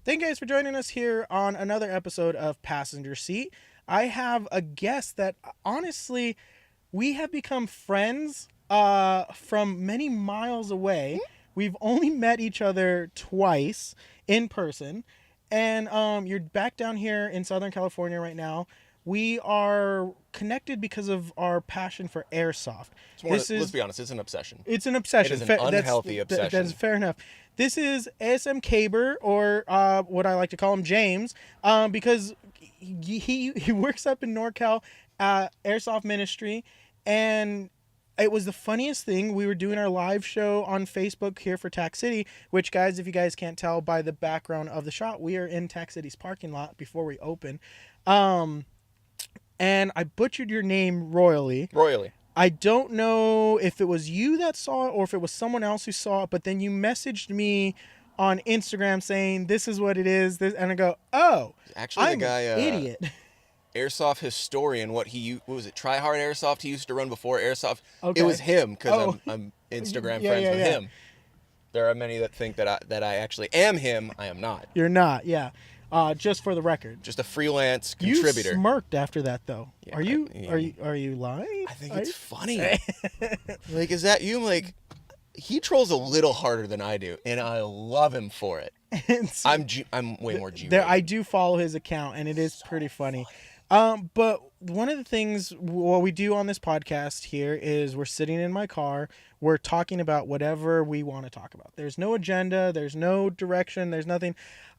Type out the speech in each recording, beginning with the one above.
Thank you guys for joining us here on another episode of Passenger Seat. I have a guest that, honestly, we have become friends from many miles away. We've only met each other twice in person. And you're back down here in Southern California right now. We are connected because of our passion for airsoft. Let's be honest, it's an obsession. It's an obsession. It is an unhealthy obsession. That is fair enough. This is ASM Caber, or what I like to call him, James, because he works up in NorCal at Airsoft Ministry, and it was the funniest thing. We were doing our live show on Facebook here for Tac City, which, guys, if you guys can't tell by the background of the shot, we are in Tac City's parking lot before we open. And I butchered your name royally. I don't know if it was you that saw it or if it was someone else who saw it, but then you messaged me on Instagram saying, this is what it is. And I go, oh, actually, I'm the guy, an idiot. Airsoft historian, what was it, Try Hard Airsoft he used to run before Airsoft? Okay. It was him, because I'm Instagram friends with him. There are many that think that I actually am him. I am not. You're not, yeah. Just for the record. Just a freelance contributor. You smirked after that, though. Yeah, are you lying? I think it's funny. Like, is that you? I'm like, he trolls a little harder than I do, and I love him for it. I'm way more G. I do follow his account, and it is pretty funny. But one of the things what we do on this podcast here is we're sitting in my car. We're talking about whatever we want to talk about. There's no agenda. There's no direction. There's nothing.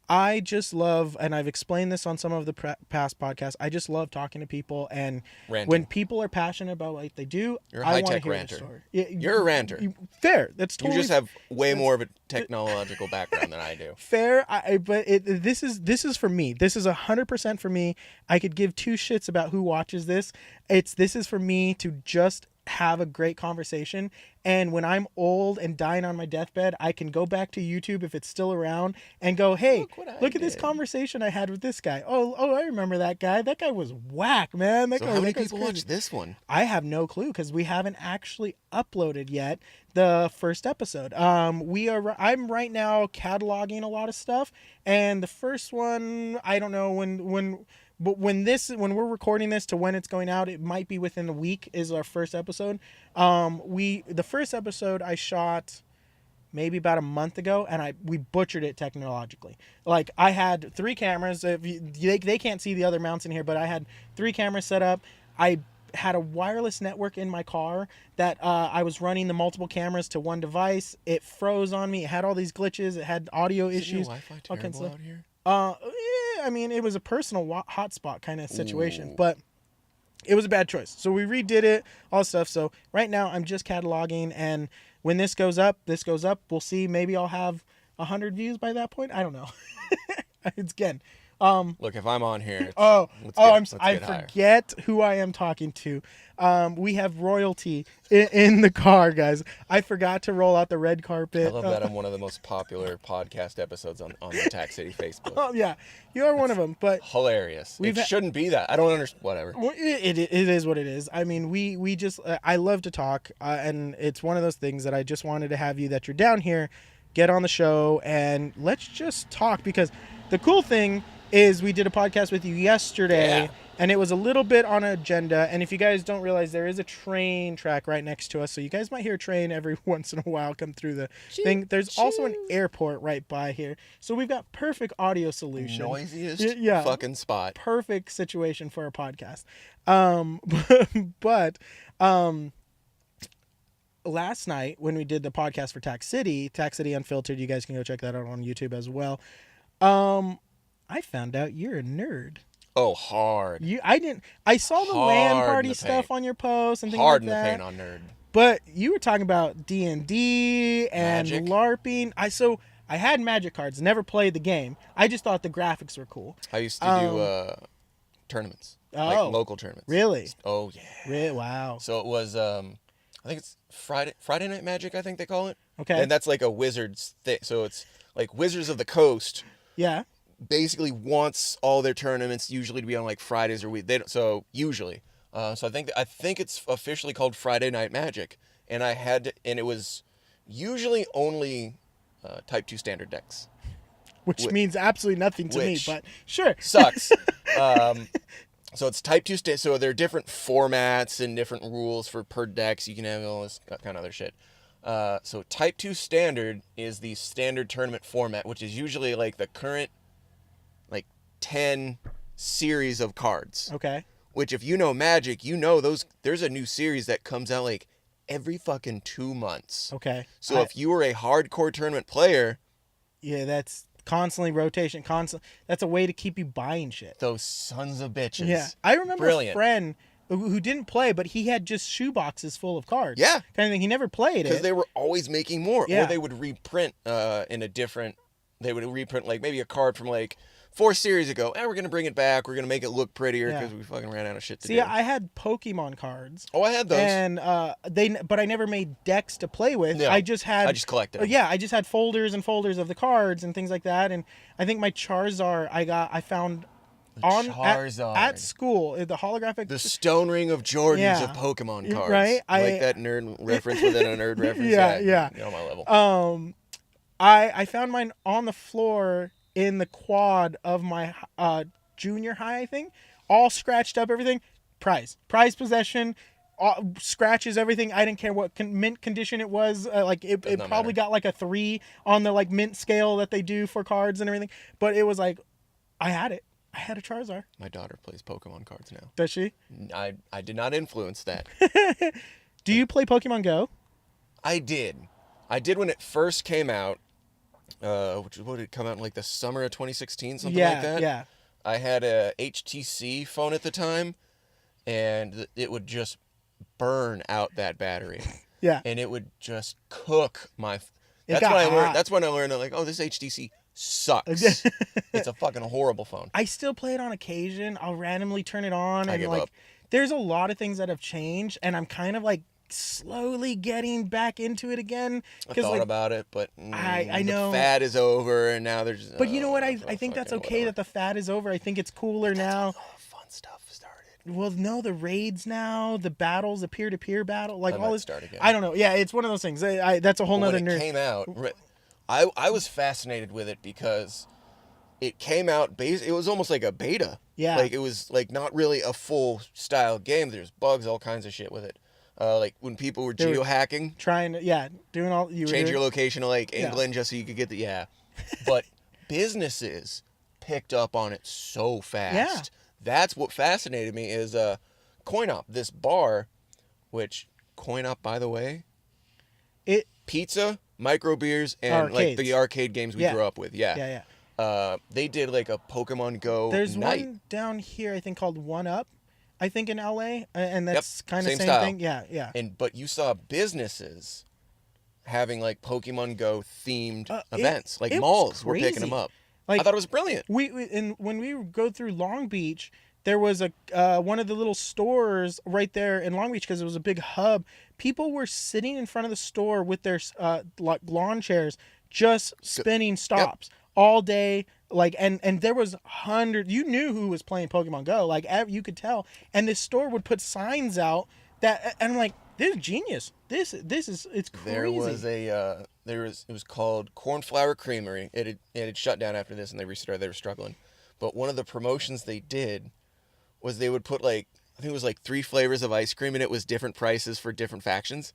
I just love, and I've explained this on some of the past podcasts, I just love talking to people, and ranting. When people are passionate about what they do, you're a I want to high-tech hear ranter. their story. You're a ranter. Fair. That's totally. You just have way more of a technological background than I do. Fair, but this is for me. This is 100% for me. I could give two shits about who watches this. This is for me to just have a great conversation, and when I'm old and dying on my deathbed, I can go back to YouTube if it's still around and go, hey, look at this conversation I had with this guy. Oh, I remember that guy. That guy was whack, man. So how many people watch this one? I have no clue, because we haven't actually uploaded yet the first episode. I'm right now cataloging a lot of stuff, and the first one, I don't know but when we're recording this to when it's going out, it might be within a week is our first episode. The first episode I shot maybe about a month ago, and we butchered it technologically. Like, I had 3 cameras. They can't see the other mounts in here, but I had 3 cameras set up. I had a wireless network in my car that I was running the multiple cameras to one device. It froze on me. It had all these glitches. It had audio issues. Is your Wi-Fi terrible out here? Yeah, I mean, it was a personal hotspot kind of situation, but it was a bad choice. So we redid it, all stuff. So right now I'm just cataloging, and when this goes up, we'll see. Maybe I'll have 100 views by that point. I don't know. It's again. Look, if I'm on here, I forget who I am talking to. We have royalty in the car, guys. I forgot to roll out the red carpet. I love that I'm one of the most popular podcast episodes on the Tac City Facebook. Oh yeah, you are one of them. But hilarious. It shouldn't be that. I don't understand. Whatever. It is what it is. I mean, we just I love to talk, and it's one of those things that I just wanted to have you, that you're down here, get on the show, and let's just talk, because the cool thing is we did a podcast with you yesterday, and it was a little bit on an agenda. And if you guys don't realize, there is a train track right next to us, so you guys might hear a train every once in a while come through the thing. There's also an airport right by here, so we've got perfect audio solution. Noisiest fucking spot. Perfect situation for a podcast. But last night when we did the podcast for Tac City Unfiltered, you guys can go check that out on YouTube as well. I found out you're a nerd. Oh, hard. I saw the Lan Parties stuff on your post and things hard like that. Hard in the paint on nerd. But you were talking about D&D and Magic. LARPing. I had Magic cards, never played the game. I just thought the graphics were cool. I used to do tournaments, like local tournaments. Really? Oh yeah. Really? Wow. So it was, I think it's Friday Night Magic, I think they call it. Okay. And that's like a Wizards thing. So it's like Wizards of the Coast. Yeah. Basically wants all their tournaments usually to be on like Fridays or usually. So I think it's officially called Friday Night Magic, and it was usually only Type 2 standard decks. which means absolutely nothing to me, but sure. Sucks. So it's Type 2 so there are different formats and different rules for per decks. You can have all this kind of other shit. So Type 2 Standard is the standard tournament format, which is usually like the current 10 series of cards. Okay. Which, if you know Magic, there's a new series that comes out like every fucking 2 months. Okay. So if you were a hardcore tournament player... Yeah, that's constantly rotation. That's a way to keep you buying shit. Those sons of bitches. Yeah. I remember Brilliant. a friend who didn't play, but he had just shoe boxes full of cards. Yeah. Kind of thing. He never played it. Because they were always making more. Yeah. Or they would reprint they would reprint like maybe a card from like 4 series ago. We're going to bring it back. We're going to make it look prettier because we fucking ran out of shit to do. See, I had Pokemon cards. Oh, I had those. And but I never made decks to play with. No, I just collected them. Yeah, I just had folders and folders of the cards and things like that. And I think my Charizard I found at school, the holographic... The Stone Ring of Jordans of Pokemon cards. Right? I like that nerd reference within a nerd reference. Yeah. You're on my level. I found mine on the floor in the quad of my junior high, I think. All scratched up, everything. Prize possession, scratches, everything. I didn't care what mint condition it was. It probably got like a 3 on the like mint scale that they do for cards and everything. But it was like, I had it. I had a Charizard. My daughter plays Pokemon cards now. Does she? I did not influence that. Do you play Pokemon Go? I did when it first came out. What did it come out in like the summer of 2016, something like that? Yeah. I had a HTC phone at the time, and it would just burn out that battery. Yeah. And it would just cook my... That's when I learned that, like, oh, this HTC sucks. It's a fucking horrible phone. I still play it on occasion. I'll randomly turn it on, and give like, up. There's a lot of things that have changed, and I'm kind of like slowly getting back into it again. I thought about it, but I know the fad is over, and now there's... But you know what? I think that's okay that the fad is over. I think it's cooler now. All the fun stuff started. Well, no, the raids now, the battles, the peer-to-peer battle, like all this. Start again. I don't know. Yeah, it's one of those things. That's a whole nother nerd. When it came out, I was fascinated with it because it came out it was almost like a beta. Yeah. Like it was like not really a full style game. There's bugs, all kinds of shit with it. Like when people were geohacking, doing all change your location to like England just so you could get but businesses picked up on it so fast. Yeah. That's what fascinated me is CoinOp, this bar, which CoinOp, by the way, pizza, micro beers, and arcades. like the arcade games we grew up with. Yeah. They did like a Pokemon Go There's night. one down here, I think, called One Up, I think, in LA, and that's kind of same same style. thing. Yeah. But you saw businesses having like Pokemon Go themed events, like malls were picking them up. Like, I thought it was brilliant. When we go through Long Beach, there was one of the little stores right there in Long Beach because it was a big hub. People were sitting in front of the store with their like lawn chairs, just spinning stops all day. Like and there was hundreds. You knew who was playing Pokemon Go. Like you could tell. And this store would put signs out that, and I'm like, this is genius. This is it's crazy. There was it was called Cornflower Creamery. It had shut down after this and they restarted. They were struggling. But one of the promotions they did was they would put like, I think it was like 3 flavors of ice cream and it was different prices for different factions.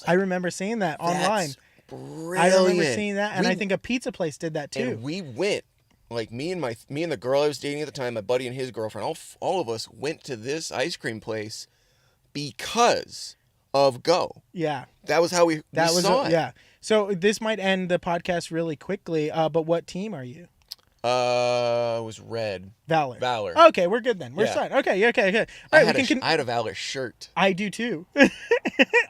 I remember seeing that online. Brilliant. I remember seeing that, and I think a pizza place did that too. And we went, like me and the girl I was dating at the time, my buddy and his girlfriend, all of us went to this ice cream place because of Go. Yeah. That was how we saw it. Yeah. So this might end the podcast really quickly, but what team are you? It was red. Valor. Okay, we're good then. We're fine. Okay. All right, I had a Valor shirt. I do too.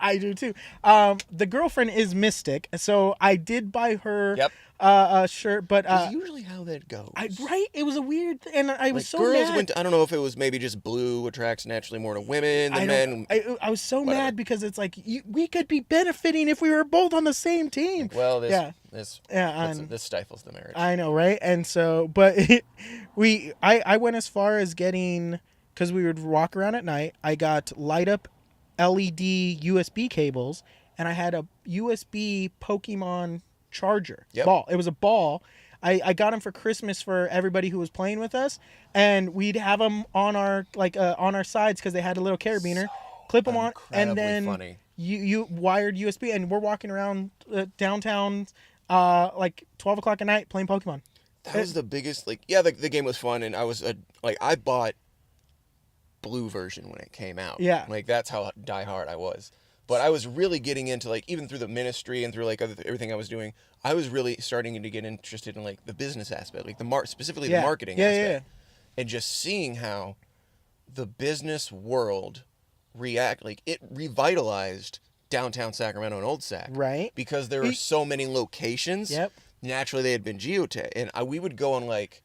The girlfriend is Mystic, so I did buy her a shirt, but that's usually how that goes. Right? It was a weird, and I was so girls mad. I don't know if it was maybe just blue attracts naturally more to women than men. I was so mad because it's like we could be benefiting if we were both on the same team. Well, this stifles the marriage. I know, right? And so, but I went as far as getting, because we would walk around at night. I got light up LED USB cables, and I had a USB Pokemon charger ball. It was a ball. I got them for Christmas for everybody who was playing with us, and we'd have them on our on our sides because they had a little carabiner, clip them on, and Incredibly then funny. you wired USB, and we're walking around downtown like 12 o'clock at night playing Pokemon. That was the biggest, like, yeah, the game was fun, and I was, I bought blue version when it came out. Yeah. Like, that's how diehard I was. But I was really getting into, like, even through the ministry and through, like, everything I was doing, I was really starting to get interested in, like, the business aspect, like, specifically the marketing aspect. And just seeing how the business world it revitalized downtown Sacramento and Old Sac. Right. Because there were so many locations. Yep. Naturally, they had been geotagged. And we would go on, like,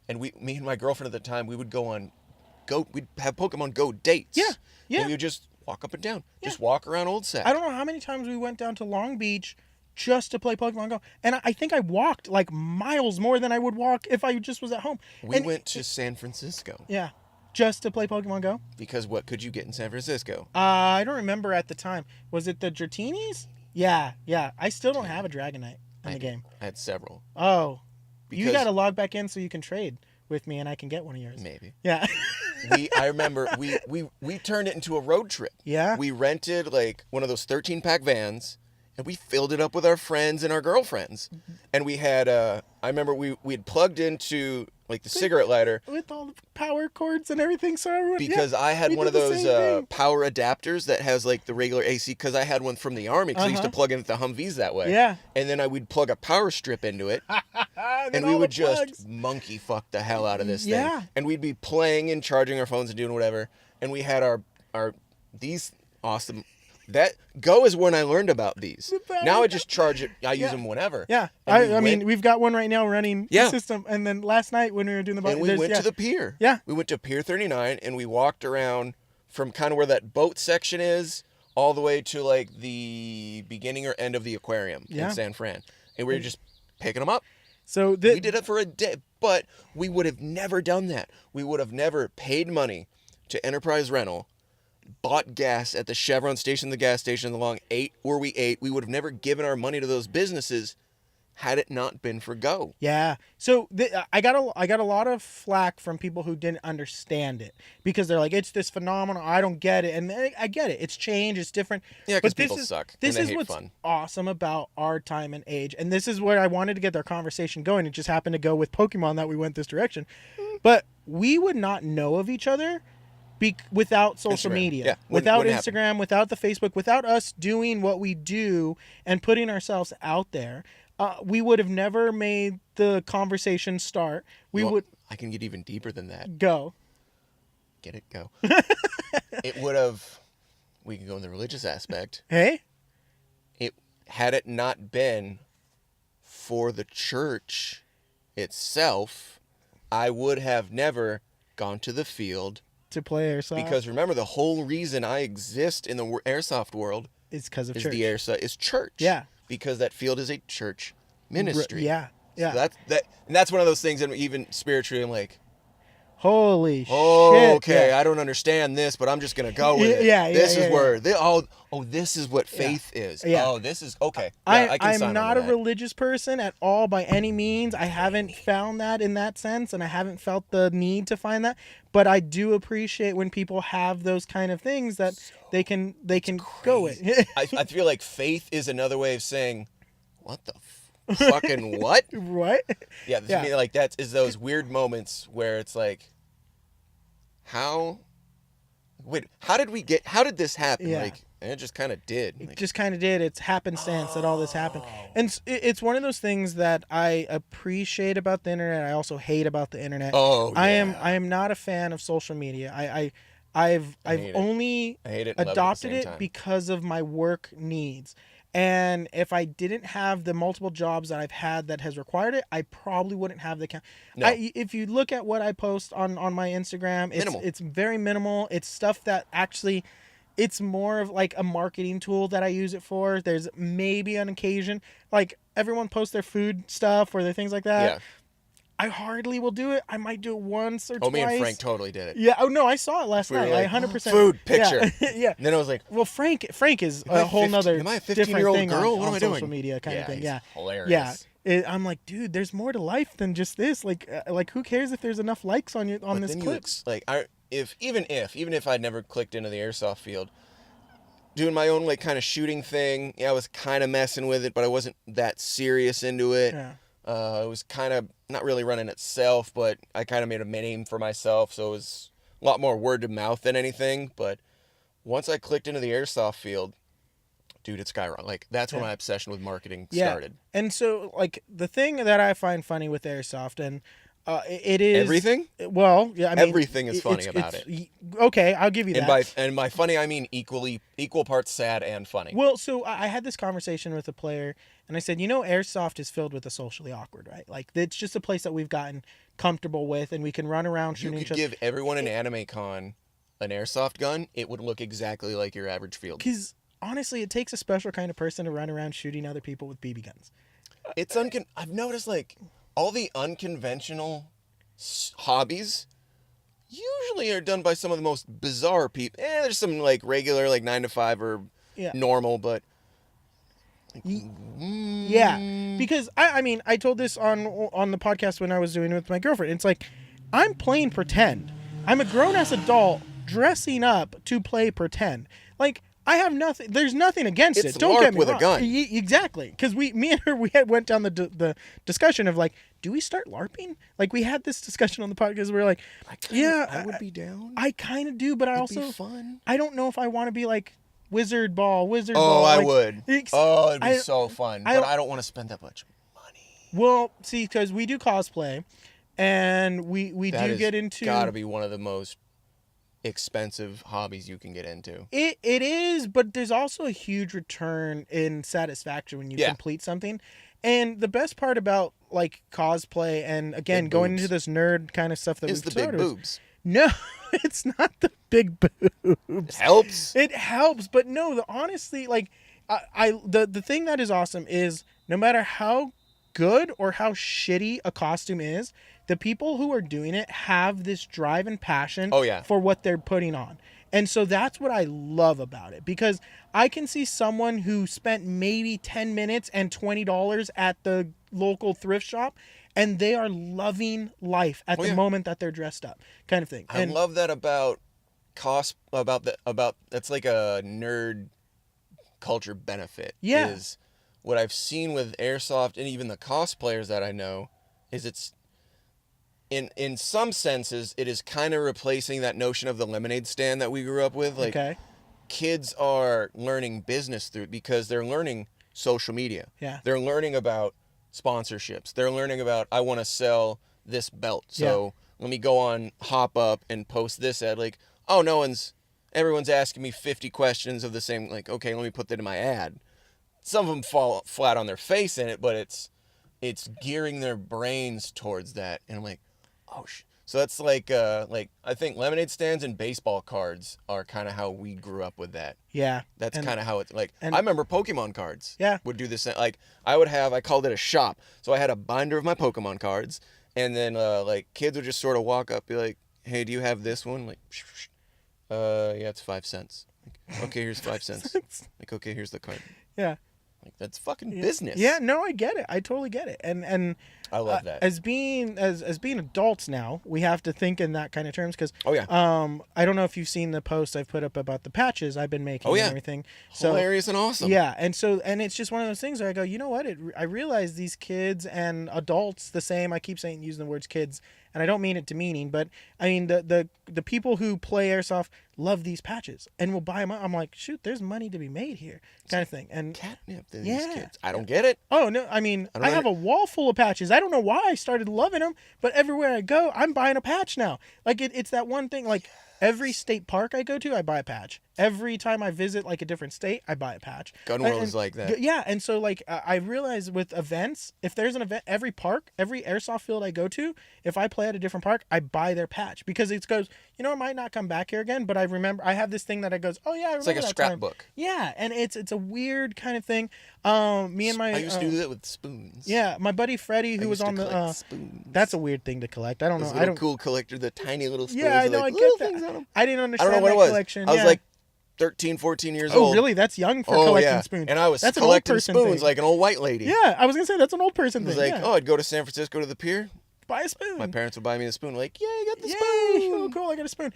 me and my girlfriend at the time, we would we'd have Pokemon Go dates. Yeah. Yeah. And we would just walk up and down. Yeah. Just walk around Old Sac. I don't know how many times we went down to Long Beach just to play Pokemon Go. And I think I walked like miles more than I would walk if I just was at home. We went to San Francisco. Yeah. Just to play Pokemon Go? Because what could you get in San Francisco? I don't remember at the time. Was it the Dratini's? Yeah. I still don't have a Dragonite in the game. I had several. Oh. Because you got to log back in so you can trade with me and I can get one of yours. Maybe. Yeah. I remember we turned it into a road trip. Yeah. We rented like one of those 13-pack vans, and we filled it up with our friends and our girlfriends. And we had I remember we had plugged into like the cigarette lighter with all the power cords and everything, so everyone, because I had one of those power adapters that has like the regular AC, because I had one from the Army, because I used to plug in the Humvees that way. Yeah. And then I would plug a power strip into it. And we would just monkey fuck the hell out of this thing. And we'd be playing and charging our phones and doing whatever. And we had these awesome. That Go is when I learned about these. Now I just charge it. I use them whenever. Yeah. I mean, we've got one right now running the system. And then last night when we were doing the... And we went to the pier. Yeah. We went to Pier 39 and we walked around from kind of where that boat section is all the way to like the beginning or end of the aquarium in San Fran. And we were just picking them up. So we did it for a day, but we would have never done that. We would have never paid money to Enterprise Rental, bought gas at the Chevron station, the gas station, the long ate where we ate. We would have never given our money to those businesses had it not been for Go. Yeah. So I got a lot of flack from people who didn't understand it because they're like, it's this phenomenon. I don't get it. And I get it. It's change. It's different. Yeah, because people suck. This and they is hate what's fun. awesome about our time and age. And this is where I wanted to get their conversation going. It just happened to go with Pokemon that we went this direction. But we would not know of each other without social media, without Instagram, without the Facebook, without us doing what we do and putting ourselves out there. We would have never made the conversation start. I can get even deeper than that. Go. Get it? Go. It would have... We can go in the religious aspect. Hey? Had it not been for the church itself, I would have never gone to the field to play airsoft. Because remember, the whole reason I exist in the airsoft world is because of church. The airsoft is church. Yeah. Because that field is a church ministry. Yeah. So that's one of those things that even spiritually I'm like, holy shit. Okay, I don't understand this, but I'm just gonna go with it. This is where this is what faith is. Yeah. Oh, this is okay. Yeah, I'm not a religious person at all by any means. I haven't found that in that sense, and I haven't felt the need to find that. But I do appreciate when people have those kind of things that they can go with. I feel like faith is another way of saying, what the fucking what? What? Yeah, to me, like that is those weird moments where it's like, how did this happen? Yeah. Like, and it just kind of did. It just kind of did. It's happenstance that all this happened. And it's one of those things that I appreciate about the internet. I also hate about the internet. Oh, yeah. I am not a fan of social media. I've only adopted it because of my work needs. And if I didn't have the multiple jobs that I've had that has required it, I probably wouldn't have the account. No. If you look at what I post on my Instagram, it's very minimal. It's stuff that actually, it's more of like a marketing tool that I use it for. There's maybe on occasion, like everyone posts their food stuff or their things like that. Yeah. I hardly will do it. I might do it once or twice. Oh, me and Frank totally did it. Yeah. Oh, no, I saw it last night. Like, 100%. Food, picture. Yeah. And then I was like, well, Frank is a whole nother am I a different 15-year-old thing girl? on What am I social doing? media kind of thing. He's Yeah. hilarious. Yeah. I'm like, dude, there's more to life than just this. Like who cares if there's enough likes on this clip? Even if I'd never clicked into the airsoft field, doing my own like kind of shooting thing, I was kind of messing with it, but I wasn't that serious into it. Yeah. It was kind of not really running itself, but I kind of made a name for myself, so it was a lot more word of mouth than anything. But once I clicked into the airsoft field, dude, it skyrocketed. Like, that's when my obsession with marketing started. And so, like, the thing that I find funny with airsoft, and it is everything. Well, yeah, I mean, everything is funny about it. Okay, I'll give you that. And by funny, I mean equal parts sad and funny. Well, so I had this conversation with a player, and I said, airsoft is filled with the socially awkward, right? Like, it's just a place that we've gotten comfortable with, and we can run around shooting each other. You could give everyone in Anime Con an airsoft gun, it would look exactly like your average field. Because honestly, it takes a special kind of person to run around shooting other people with BB guns. I've noticed, like, all the unconventional hobbies usually are done by some of the most bizarre people. There's some, like, regular, like, 9 to 5 or normal, but... Yeah, because, I told this on the podcast when I was doing it with my girlfriend. It's like, I'm playing pretend. I'm a grown-ass adult dressing up to play pretend. Like, I have nothing. There's nothing against it. Don't get me wrong. With a gun. Exactly, because me and her, went down the discussion of like, do we start LARPing? Like, we had this discussion on the podcast. We were like, I would be down. I kind of do, but It'd be fun. I don't know if I want to be like wizard ball. Oh, I like, would. It'd be so fun. But I don't want to spend that much money. Well, see, because we do cosplay, and we do get into. Gotta be one of the most expensive hobbies you can get into. It is, but there's also a huge return in satisfaction when you complete something. And the best part about like cosplay and again going into this nerd kind of stuff that is the big boobs. No, it's not the big boobs. It helps, but no, honestly, like the thing that is awesome is no matter how good or how shitty a costume is, the people who are doing it have this drive and passion for what they're putting on. And so that's what I love about it, because I can see someone who spent maybe 10 minutes and $20 at the local thrift shop, and they are loving life at the moment that they're dressed up, kind of thing. I love that about that's like a nerd culture benefit. Yeah. Is what I've seen with airsoft and even the cosplayers that I know is it's in some senses it is kind of replacing that notion of the lemonade stand that we grew up with. Like, kids are learning business through it because they're learning social media. Yeah. They're learning about sponsorships. They're learning about, I want to sell this belt. So let me go on Hop Up and post this ad. Like, oh, everyone's asking me 50 questions of the same, like, okay, let me put that in my ad. Some of them fall flat on their face in it, but it's gearing their brains towards that. And I'm like, oh, so that's like I think lemonade stands and baseball cards are kind of how we grew up with that. Yeah. That's kind of how it's like. I remember Pokemon cards. Yeah. Would do this. Like, I called it a shop. So I had a binder of my Pokemon cards, and then like kids would just sort of walk up, be like, hey, do you have this one? Like, yeah, it's 5 cents. Like, okay, here's 5 cents. Like, okay, here's the card. Yeah. Like, that's fucking business. Yeah, no, I get it. I totally get it. And I love that. As being adults now, we have to think in that kind of terms because I don't know if you've seen the post I've put up about the patches I've been making and everything. So hilarious and awesome. Yeah, and it's just one of those things where I go, you know what? I realize these kids and adults the same. I keep using the words kids, and I don't mean it demeaning, but I mean the people who play airsoft love these patches and will buy them. I'm like, shoot, there's money to be made here, kind of thing. And catnip to these kids. I don't get it. Oh no, I mean, I have a wall full of patches. I don't know why I started loving them, but everywhere I go, I'm buying a patch now. Like it's that one thing. Like every state park I go to, I buy a patch. Every time I visit like a different state, I buy a patch. Gun World is like that. Yeah, and so like I realize with events, if there's an event, every park, every airsoft field I go to, if I play at a different park, I buy their patch because it goes, I might not come back here again, but I remember I have this thing that I goes, oh yeah, I remember. It's like a scrapbook. Time. Yeah, and it's a weird kind of thing. I used to do that with spoons. Yeah, my buddy Freddie, who was on the spoons. That's a weird thing to collect. I don't know. Cool collector, the tiny little spoons. Yeah, I know. Like I get things that. on them. I didn't understand I don't know what that it was. collection. I was like 13, 14 years Oh, old. really? That's young for Oh, collecting yeah. spoons. And I was That's an old collecting person spoons thing. like an old white lady. Yeah, I was gonna say that's an old person It was thing. like, Yeah. oh, I'd go to San Francisco to the pier. Buy a spoon. My parents would buy me the spoon. Like, yeah, you got the Yay! spoon. Oh, cool! I got a spoon.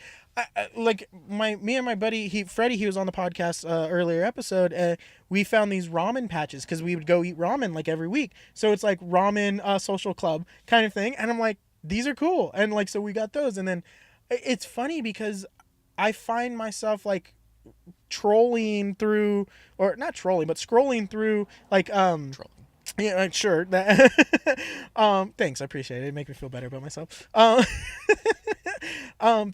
Like me and my buddy, Freddie, he was on the podcast earlier episode. We found these ramen patches because we would go eat ramen like every week. So it's like ramen social club kind of thing. And I'm like, these are cool. And like, so we got those. And then it's funny because I find myself like trolling through, or not trolling, but scrolling through like Trolling. yeah, sure. Thanks, I appreciate it. It makes me feel better about myself.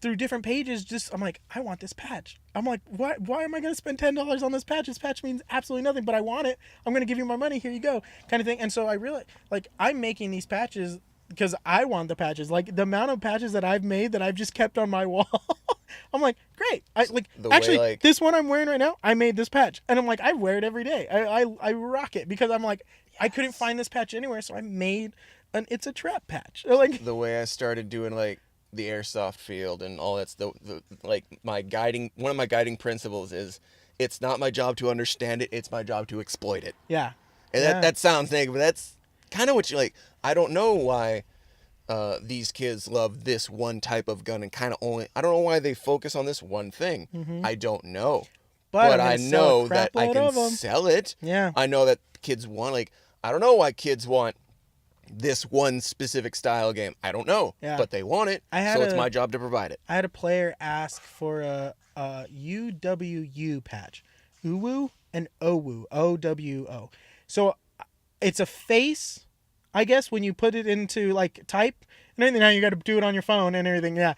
Through different pages, just I'm like, I want this patch. I'm like, why am I gonna spend $10 on this patch? This patch means absolutely nothing, but I want it. I'm gonna give you my money. Here you go, kind of thing. And so I really like I'm making these patches because I want the patches. Like the amount of patches that I've made that I've just kept on my wall. I'm like, great. I like actually way, like, this one I'm wearing right now. I made this patch, and I'm like, I wear it every day. I rock it because I'm like, I couldn't find this patch anywhere, so I made an It's a Trap patch. Like the way I started doing like the airsoft field and all that's the like one of my guiding principles is it's not my job to understand it, it's my job to exploit it. yeah, And yeah. that sounds negative, but that's kind of what you like. I don't know why these kids love this one type of gun and kind of only I don't know why they focus on this one thing. I don't know. But I know that I can sell it. Yeah. I know that kids want like I don't know why kids want this one specific style game. I don't know, Yeah. but they want it, so it's my job to provide it. I had a player ask for a UWU patch, UWU and OWU, OWO. So it's a face, I guess, when you put it into like type and everything. Now you got to do it on your phone and everything. Yeah.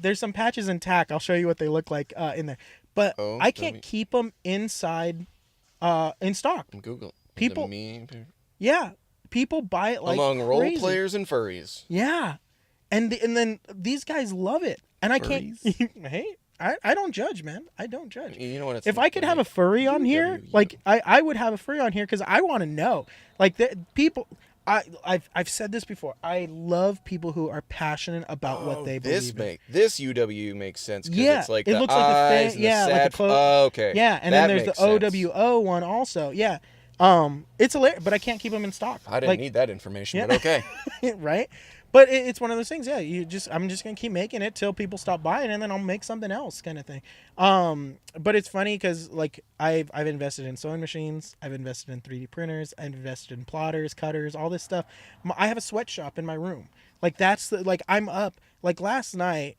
There's some patches in TAC. I'll show you what they look like in there, but I can't keep them inside in stock. Google People, yeah. People buy it like among role crazy. players and furries. Yeah, and then these guys love it, and I can't. Hey, I don't judge, man. I don't judge. You know what? It's If I could have a furry on here, like I would have a furry on here because I want to know, like the people. I've said this before. I love people who are passionate about what they believe in. This UW makes sense. Yeah, it's like it the looks eyes like the like a oh, okay. Yeah, and that then there's the OWO one also. Yeah. It's hilarious, but I can't keep them in stock. I didn't need that information, but okay. Right? But it's one of those things, yeah, I'm just going to keep making it till people stop buying, and then I'll make something else kind of thing. But it's funny because, like, I've invested in sewing machines, I've invested in 3D printers, I've invested in plotters, cutters, all this stuff. I have a sweatshop in my room. Like, I'm up. Like, last night,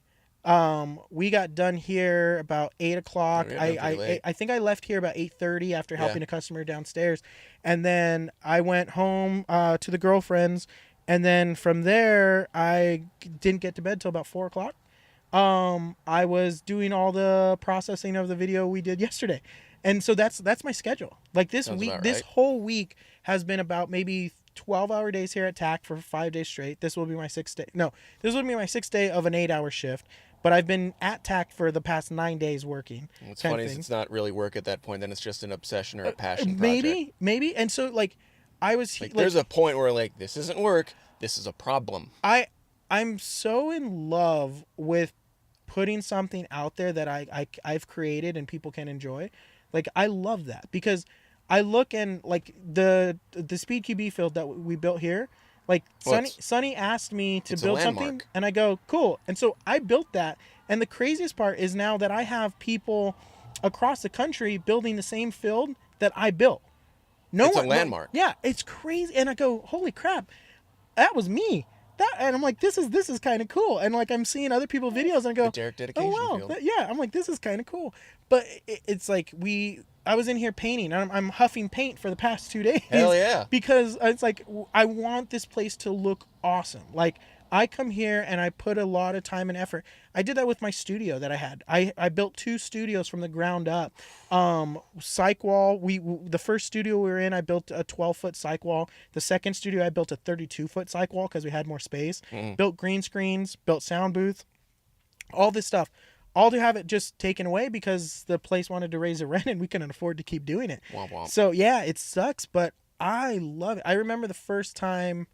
we got done here about 8 o'clock. I think I left here about 8:30 after helping a customer downstairs, and then I went home to the girlfriend's, and then from there I didn't get to bed till about 4 o'clock. I was doing all the processing of the video we did yesterday, and so that's my schedule. Like this Sounds week, about this right. whole week has been about maybe 12-hour days here at TAC for 5 days straight. This will be my 6th day. No, this will be my 6th day of an 8-hour shift. But I've been at TAC for the past 9 days working. What's funny is it's not really work at that point. Then it's just an obsession or a passion Maybe. project. And so, like, I was... Like, there's a point where, like, this isn't work. This is a problem. I'm so in love with putting something out there that I've created and people can enjoy. Like, I love that. Because I look and, like, the Speed QB field that we built here... Like, Sonny asked me to build something, and I go, cool. And so I built that. And the craziest part is now that I have people across the country building the same field that I built. It's a landmark. Yeah, it's crazy. And I go, holy crap, that was me. And I'm like, this is kind of cool. And, like, I'm seeing other people's videos, and I go, the Derek dedication field. Yeah, I'm like, this is kind of cool. But it's like I was in here painting. I'm huffing paint for the past 2 days. Hell yeah. Because it's like, I want this place to look awesome. Like, I come here and I put a lot of time and effort. I did that with my studio that I had. I built 2 studios from the ground up. Cyc wall. The first studio we were in, I built a 12-foot cyc wall. The second studio, I built a 32-foot cyc wall because we had more space. Built green screens, built sound booth, all this stuff. All to have it just taken away because the place wanted to raise the rent and we couldn't afford to keep doing it. Womp womp. So yeah, it sucks, but I love it. I remember the first time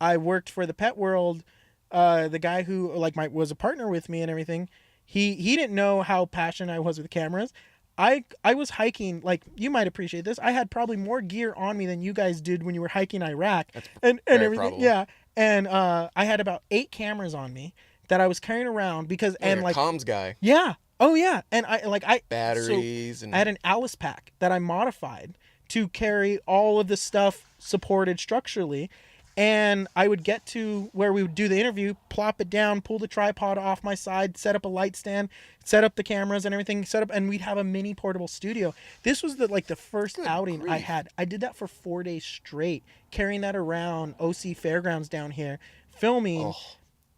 I worked for the Pet World, the guy who was a partner with me and everything, he didn't know how passionate I was with cameras. I was hiking, like, you might appreciate this. I had probably more gear on me than you guys did when you were hiking Iraq, That's and very everything. probable. Yeah, and I had about 8 cameras on me that I was carrying around because You're and a like comms guy. yeah, oh yeah, and so Batteries I had and an Alice pack that I modified to carry all of the stuff supported structurally. And I would get to where we would do the interview, plop it down, pull the tripod off my side, set up a light stand, set up the cameras and everything, set up, and we'd have a mini portable studio. This was the first good outing I grief. had. I did that for 4 days straight, carrying that around OC Fairgrounds down here, filming. Oh,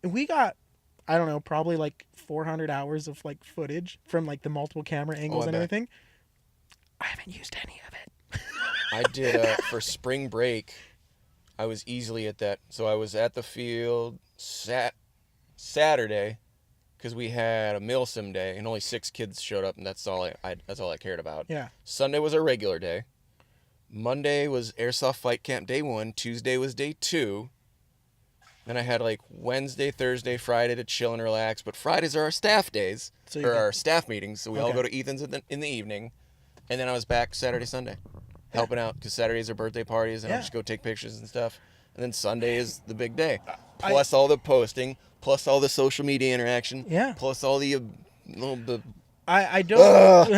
We got, I don't know, probably like 400 hours of like footage from like the multiple camera angles I and bet. everything. I haven't used any of it. I did for spring break. I was easily at that. So I was at the field Saturday because we had a milsim day and only 6 kids showed up, and that's all that's all I cared about. Yeah. Sunday was our regular day. Monday was Airsoft Fight Camp day 1. Tuesday was day 2. Then I had like Wednesday, Thursday, Friday to chill and relax. But Fridays are our staff days, So you or got- our staff meetings. So we all Okay. go to Ethan's in the evening. And then I was back Saturday, Sunday, helping out because Saturdays are birthday parties, and Yeah. I'll just go take pictures and stuff. And then Sunday is the big day, I- plus all the posting, plus all the social media interaction, Yeah. plus all the the I don't.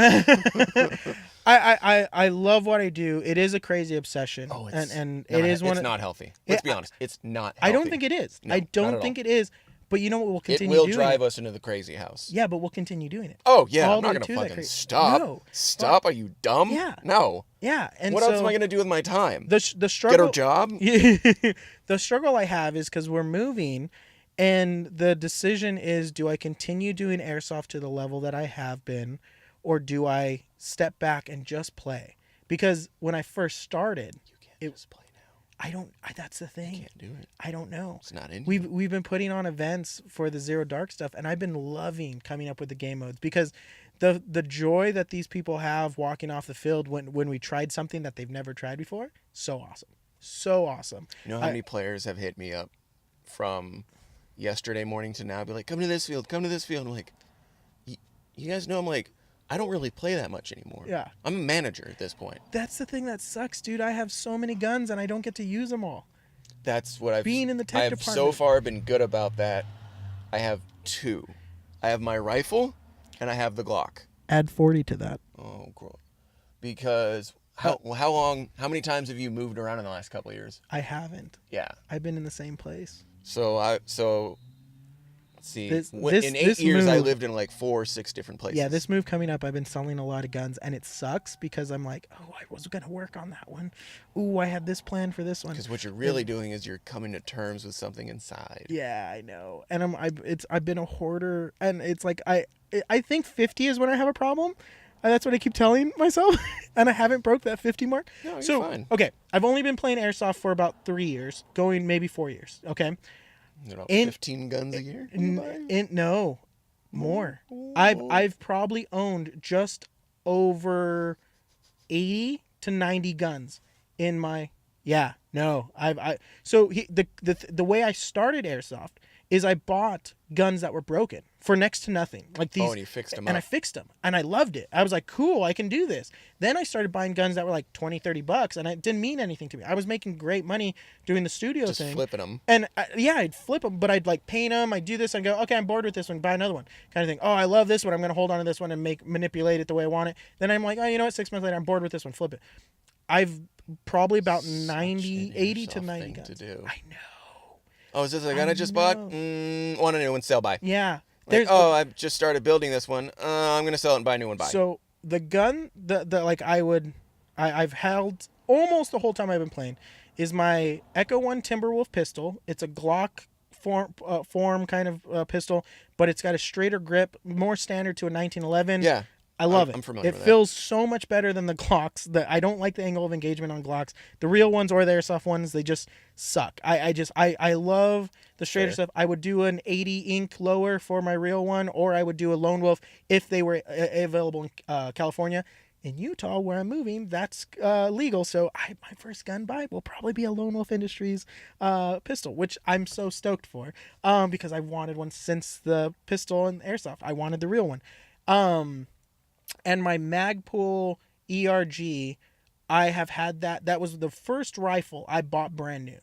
I love what I do. It is a crazy obsession. oh, it's and not, it is one. it's not healthy. Let's be honest, it's not. I Healthy. don't think it is. No, I not don't at think all. it is. But you know what? We'll It continue. will doing drive it. us into the crazy house. Yeah, but we'll continue doing it. Oh yeah, All I'm the not way gonna to that fucking crazy. stop. No. Stop? Are you dumb? Yeah. No. Yeah, and What so else am I gonna do with my time? the Get struggle. a job? The struggle I have is because we're moving, and the decision is: do I continue doing airsoft to the level that I have been, or do I step back and just play? Because when I first started, You can't just play now. That's the You thing. can't do it. I don't know. It's not in you. We've been putting on events for the Zero Dark stuff, and I've been loving coming up with the game modes because the joy that these people have walking off the field when we tried something that they've never tried before, so awesome, so awesome. You know how many players have hit me up from yesterday morning to now? Be like, come to this field, come to this field. I'm like, you guys know I'm like, I don't really play that much anymore. Yeah. I'm a manager at this point. That's the thing that sucks, dude. I have so many guns and I don't get to use them all. That's what I've Being in the tech I've so department. far been good about that. I have 2. I have my rifle and I have the Glock. Add 40 to that. Oh, cool. Because how many times have you moved around in the last couple of years? I haven't. Yeah. I've been in the same place. So let's see. In 8 this years, I move- lived in like 4 or 6 different places. Yeah, this move coming up, I've been selling a lot of guns, and it sucks because I'm like, oh, I was gonna work on that one. Ooh, I had this plan for this one. Because what you're really doing is you're coming to terms with something inside. Yeah, I know. And I've been a hoarder, and it's like I think 50 is when I have a problem. And that's what I keep telling myself, and I haven't broke that 50 mark. No, you're So fine. okay, I've only been playing airsoft for about 3 years, going maybe 4 years. Okay, You know, In- 15 guns a year? no, more. Ooh. I've probably owned just over 80 to 90 guns in my the way I started airsoft is I bought guns that were broken for next to nothing, like these. Oh, and you fixed them and up. I fixed them, and I loved it. I was like, cool, I can do this. Then I started buying guns that were like $20-$30, and it didn't mean anything to me. I was making great money doing the studio Just thing. flipping them. And I'd flip them, but I'd like paint them. I'd do this and go, okay, I'm bored with this one. Buy another one, kind of thing. Oh, I love this one. I'm going to hold on to this one and manipulate it the way I want it. Then I'm like, oh, you know what? 6 months later, I'm bored with this one. Flip it. I've probably about Such 90, an 80 to airsoft 90 thing guns. to do. I know. Oh, is this a I gun I just bought? know. Want a new one? Sell by. Yeah. Like, I've just started building this one. I'm gonna sell it and buy a new one. Buy. So the gun that like I've held almost the whole time I've been playing is my Echo One Timberwolf pistol. It's a Glock form kind of pistol, but it's got a straighter grip, more standard to a 1911. yeah, I love I'm it. familiar It with that. feels so much better than the Glocks. I don't like the angle of engagement on Glocks. The real ones or the airsoft ones, they just suck. I love the straighter Fair. stuff. I would do an 80 ink lower for my real one, or I would do a Lone Wolf if they were available in California. In Utah, where I'm moving, that's legal. So my first gun buy will probably be a Lone Wolf Industries pistol, which I'm so stoked for because I wanted one since the pistol and airsoft. I wanted the real one. And my Magpul ERG, I have had that. That was the first rifle I bought brand new.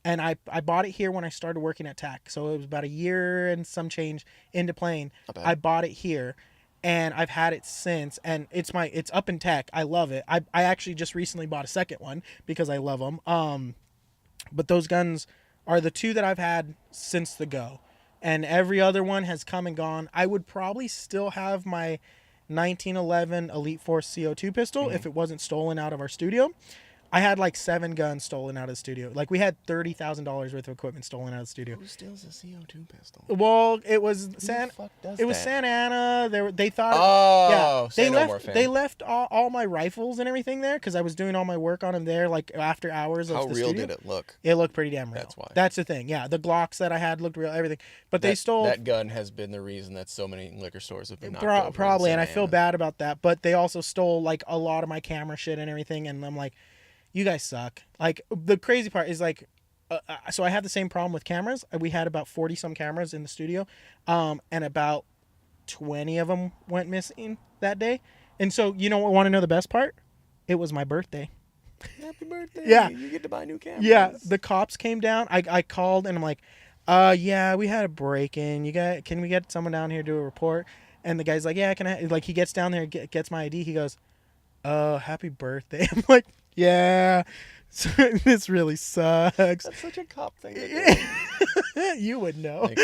And I bought it here when I started working at TAC. So it was about a year and some change into playing. I bought it here. And I've had it since. And it's up in tech. I love it. I actually just recently bought a second one because I love them. But those guns are the two that I've had since the go. And every other one has come and gone. I would probably still have my 1911 Elite Force CO2 pistol if it wasn't stolen out of our studio. I had like 7 guns stolen out of the studio. Like we had $30,000 worth of equipment stolen out of the studio. Who steals a CO2 pistol? Well, it was Santa Ana. They thought they left all my rifles and everything there because I was doing all my work on them there like after hours of the studio. How real did it look? It looked pretty damn real. That's why. That's the thing. Yeah, the Glocks that I had looked real, everything. But they stole that gun has been the reason that so many liquor stores have been knocked over probably, and I feel bad about that. But they also stole like a lot of my camera shit and everything, and I'm like, you guys suck. Like the crazy part is like, so I have the same problem with cameras. We had about 40 some cameras in the studio, and about 20 of them went missing that day. And so you want to know the best part? It was my birthday. Happy birthday! Yeah, you get to buy new cameras. Yeah, the cops came down. I called and I'm like, yeah, we had a break-in. Can we get someone down here to do a report? And the guy's like, yeah, can I? Like he gets down there, gets my ID. He goes, happy birthday. I'm like, yeah, this really sucks. That's such a cop thing to do. You would know. Like,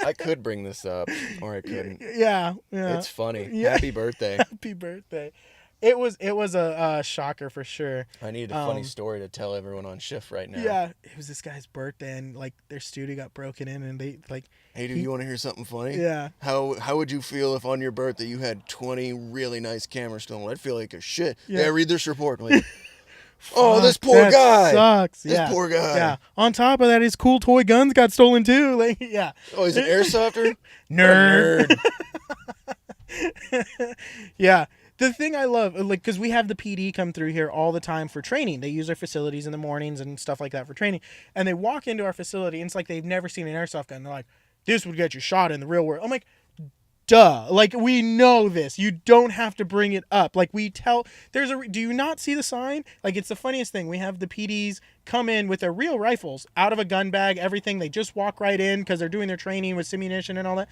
I could bring this up, or I couldn't. Yeah. It's funny. Yeah. Happy birthday. Happy birthday. It was a shocker for sure. I need a funny story to tell everyone on shift right now. Yeah, it was this guy's birthday, and like their studio got broken in, and they like. Hey, dude, you want to hear something funny? Yeah. How would you feel if on your birthday you had 20 really nice cameras stolen? I'd feel like a shit. Yeah. Read this report. Like, oh, this poor guy. Sucks. This poor guy. Yeah. On top of that, his cool toy guns got stolen too. Like, yeah. Oh, he's an airsofter? Nerd. Yeah. The thing I love, like, because we have the PD come through here all the time for training. They use our facilities in the mornings and stuff like that for training. And they walk into our facility, and it's like they've never seen an airsoft gun. They're like, this would get you shot in the real world. I'm like, duh. Like, we know this. You don't have to bring it up. Like, we tell, do you not see the sign? Like, it's the funniest thing. We have the PDs come in with their real rifles out of a gun bag, everything. They just walk right in because they're doing their training with simunition and all that.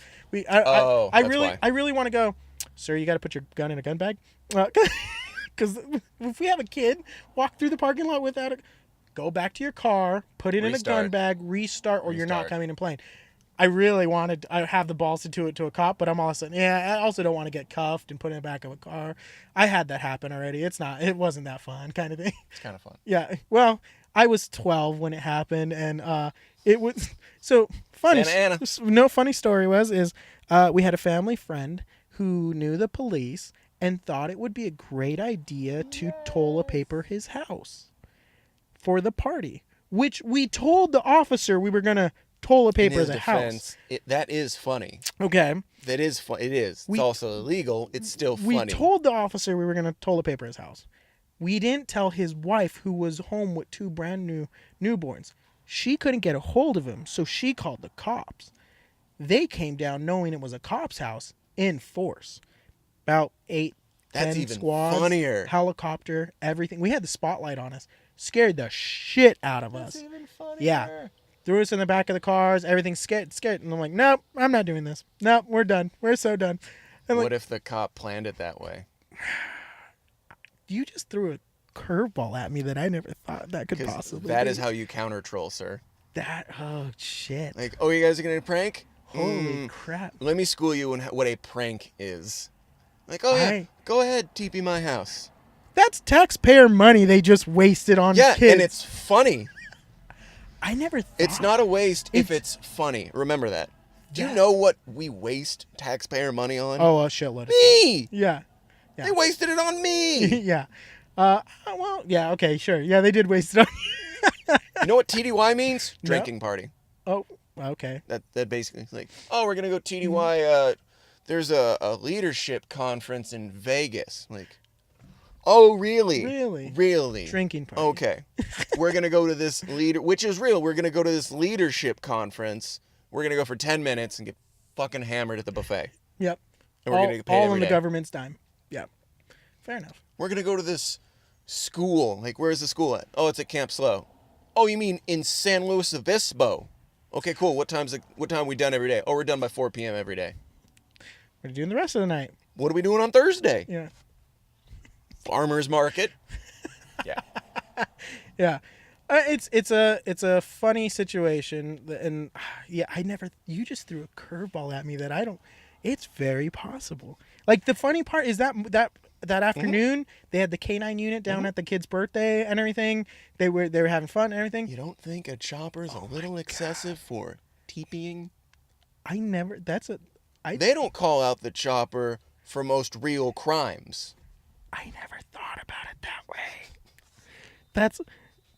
I really want to go, sir, you got to put your gun in a gun bag? Because if we have a kid walk through the parking lot without it, go back to your car, put it in a gun bag, restart, or you're not coming and playing. I really wanted, I have the balls to do it to a cop, but I'm also, I also don't want to get cuffed and put in the back of a car. I had that happen already. It wasn't that fun kind of thing. It's kind of fun. Yeah. Well, I was 12 when it happened, and it was, so funny. Santa Ana. No, funny story is we had a family friend who knew the police and thought it would be a great idea to toilet paper his house for the party, which we told the officer we were going to toilet paper the house. That is funny. Okay. That is fun. It is. It's also illegal. It's still funny. We told the officer we were going to toilet paper his house. We didn't tell his wife, who was home with 2 brand new newborns. She couldn't get a hold of him, so she called the cops. They came down knowing it was a cop's house in force. About 8, 10 squads. Funnier. Helicopter, everything. We had the spotlight on us. Scared the shit out of us. That's even funnier. Yeah. Threw us in the back of the cars. Everything's scared. And I'm like, nope, I'm not doing this. Nope, we're done. We're so done. What if the cop planned it that way? You just threw a curveball at me that I never thought that could possibly That be. is how you counter troll, sir. Oh, shit. Like, oh, you guys are going to prank? Holy crap. Let me school you on what a prank is. Like, oh, yeah, go ahead, TP my house. That's taxpayer money they just wasted on kids. Yeah, and it's funny. I never thought. It's not a waste if it's funny. Remember that. Do you know what we waste taxpayer money on? Oh, a shitload of me! Yeah. They wasted it on me! Yeah. Well, yeah, okay, sure. Yeah, they did waste it on you. You know what TDY means? Drinking party. Oh, okay. That basically, like, oh, we're going to go TDY. There's a leadership conference in Vegas. Like, oh, really? Really? Drinking party. Okay. We're going to go to this which is real. We're going to go to this leadership conference. We're going to go for 10 minutes and get fucking hammered at the buffet. Yep. And we're going to get paid all every on the day. government's dime. Yeah. Fair enough. We're going to go to this school. Like, where's the school at? Oh, it's at Camp Slow. Oh, you mean in San Luis Obispo? Okay, cool. What time are we done every day? Oh, we're done by 4 p.m. every day. What are you doing the rest of the night? What are we doing on Thursday? Yeah. Farmers market. Yeah. Yeah. It's a funny situation, and yeah, you just threw a curveball at me that I don't. It's very possible. Like, the funny part is that afternoon they had the K9 unit down at the kid's birthday and everything. They were having fun and everything. You don't think a chopper's a little excessive for teepeeing? They don't call out the chopper for most real crimes. I never thought about it that way. That's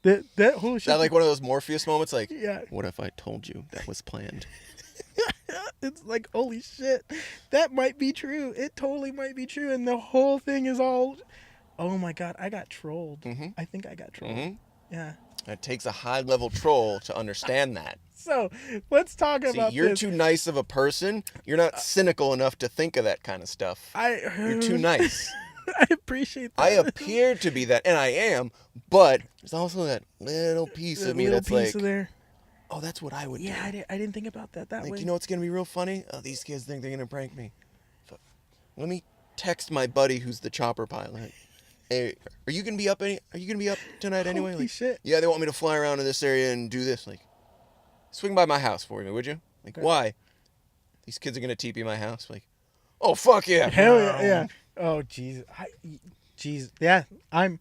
that whole shit. Is that like one of those Morpheus moments? Like, Yeah. What if I told you that was planned? It's like, holy shit, that might be true. It totally might be true, and the whole thing is all. Oh my god, I got trolled. Mm-hmm. I think I got trolled. Mm-hmm. Yeah. It takes a high-level troll to understand that. So let's talk about you're this. too nice of a person. You're not cynical enough to think of that kind of stuff. You're too nice. I appreciate that. I appear to be that, and I am, but there's also that little piece of me that's like, there. oh, that's what I would do. Yeah, I didn't think about that way. Like, you know what's going to be real funny? Oh, these kids think they're going to prank me. Let me text my buddy who's the chopper pilot. Hey, are you going to be up tonight anyway? Holy shit. Yeah, they want me to fly around in this area and do this. Like, swing by my house for me, would you? Like, why? These kids are going to TP my house. Like, oh, fuck yeah. Hell yeah, yeah. Oh, Jesus. Yeah, I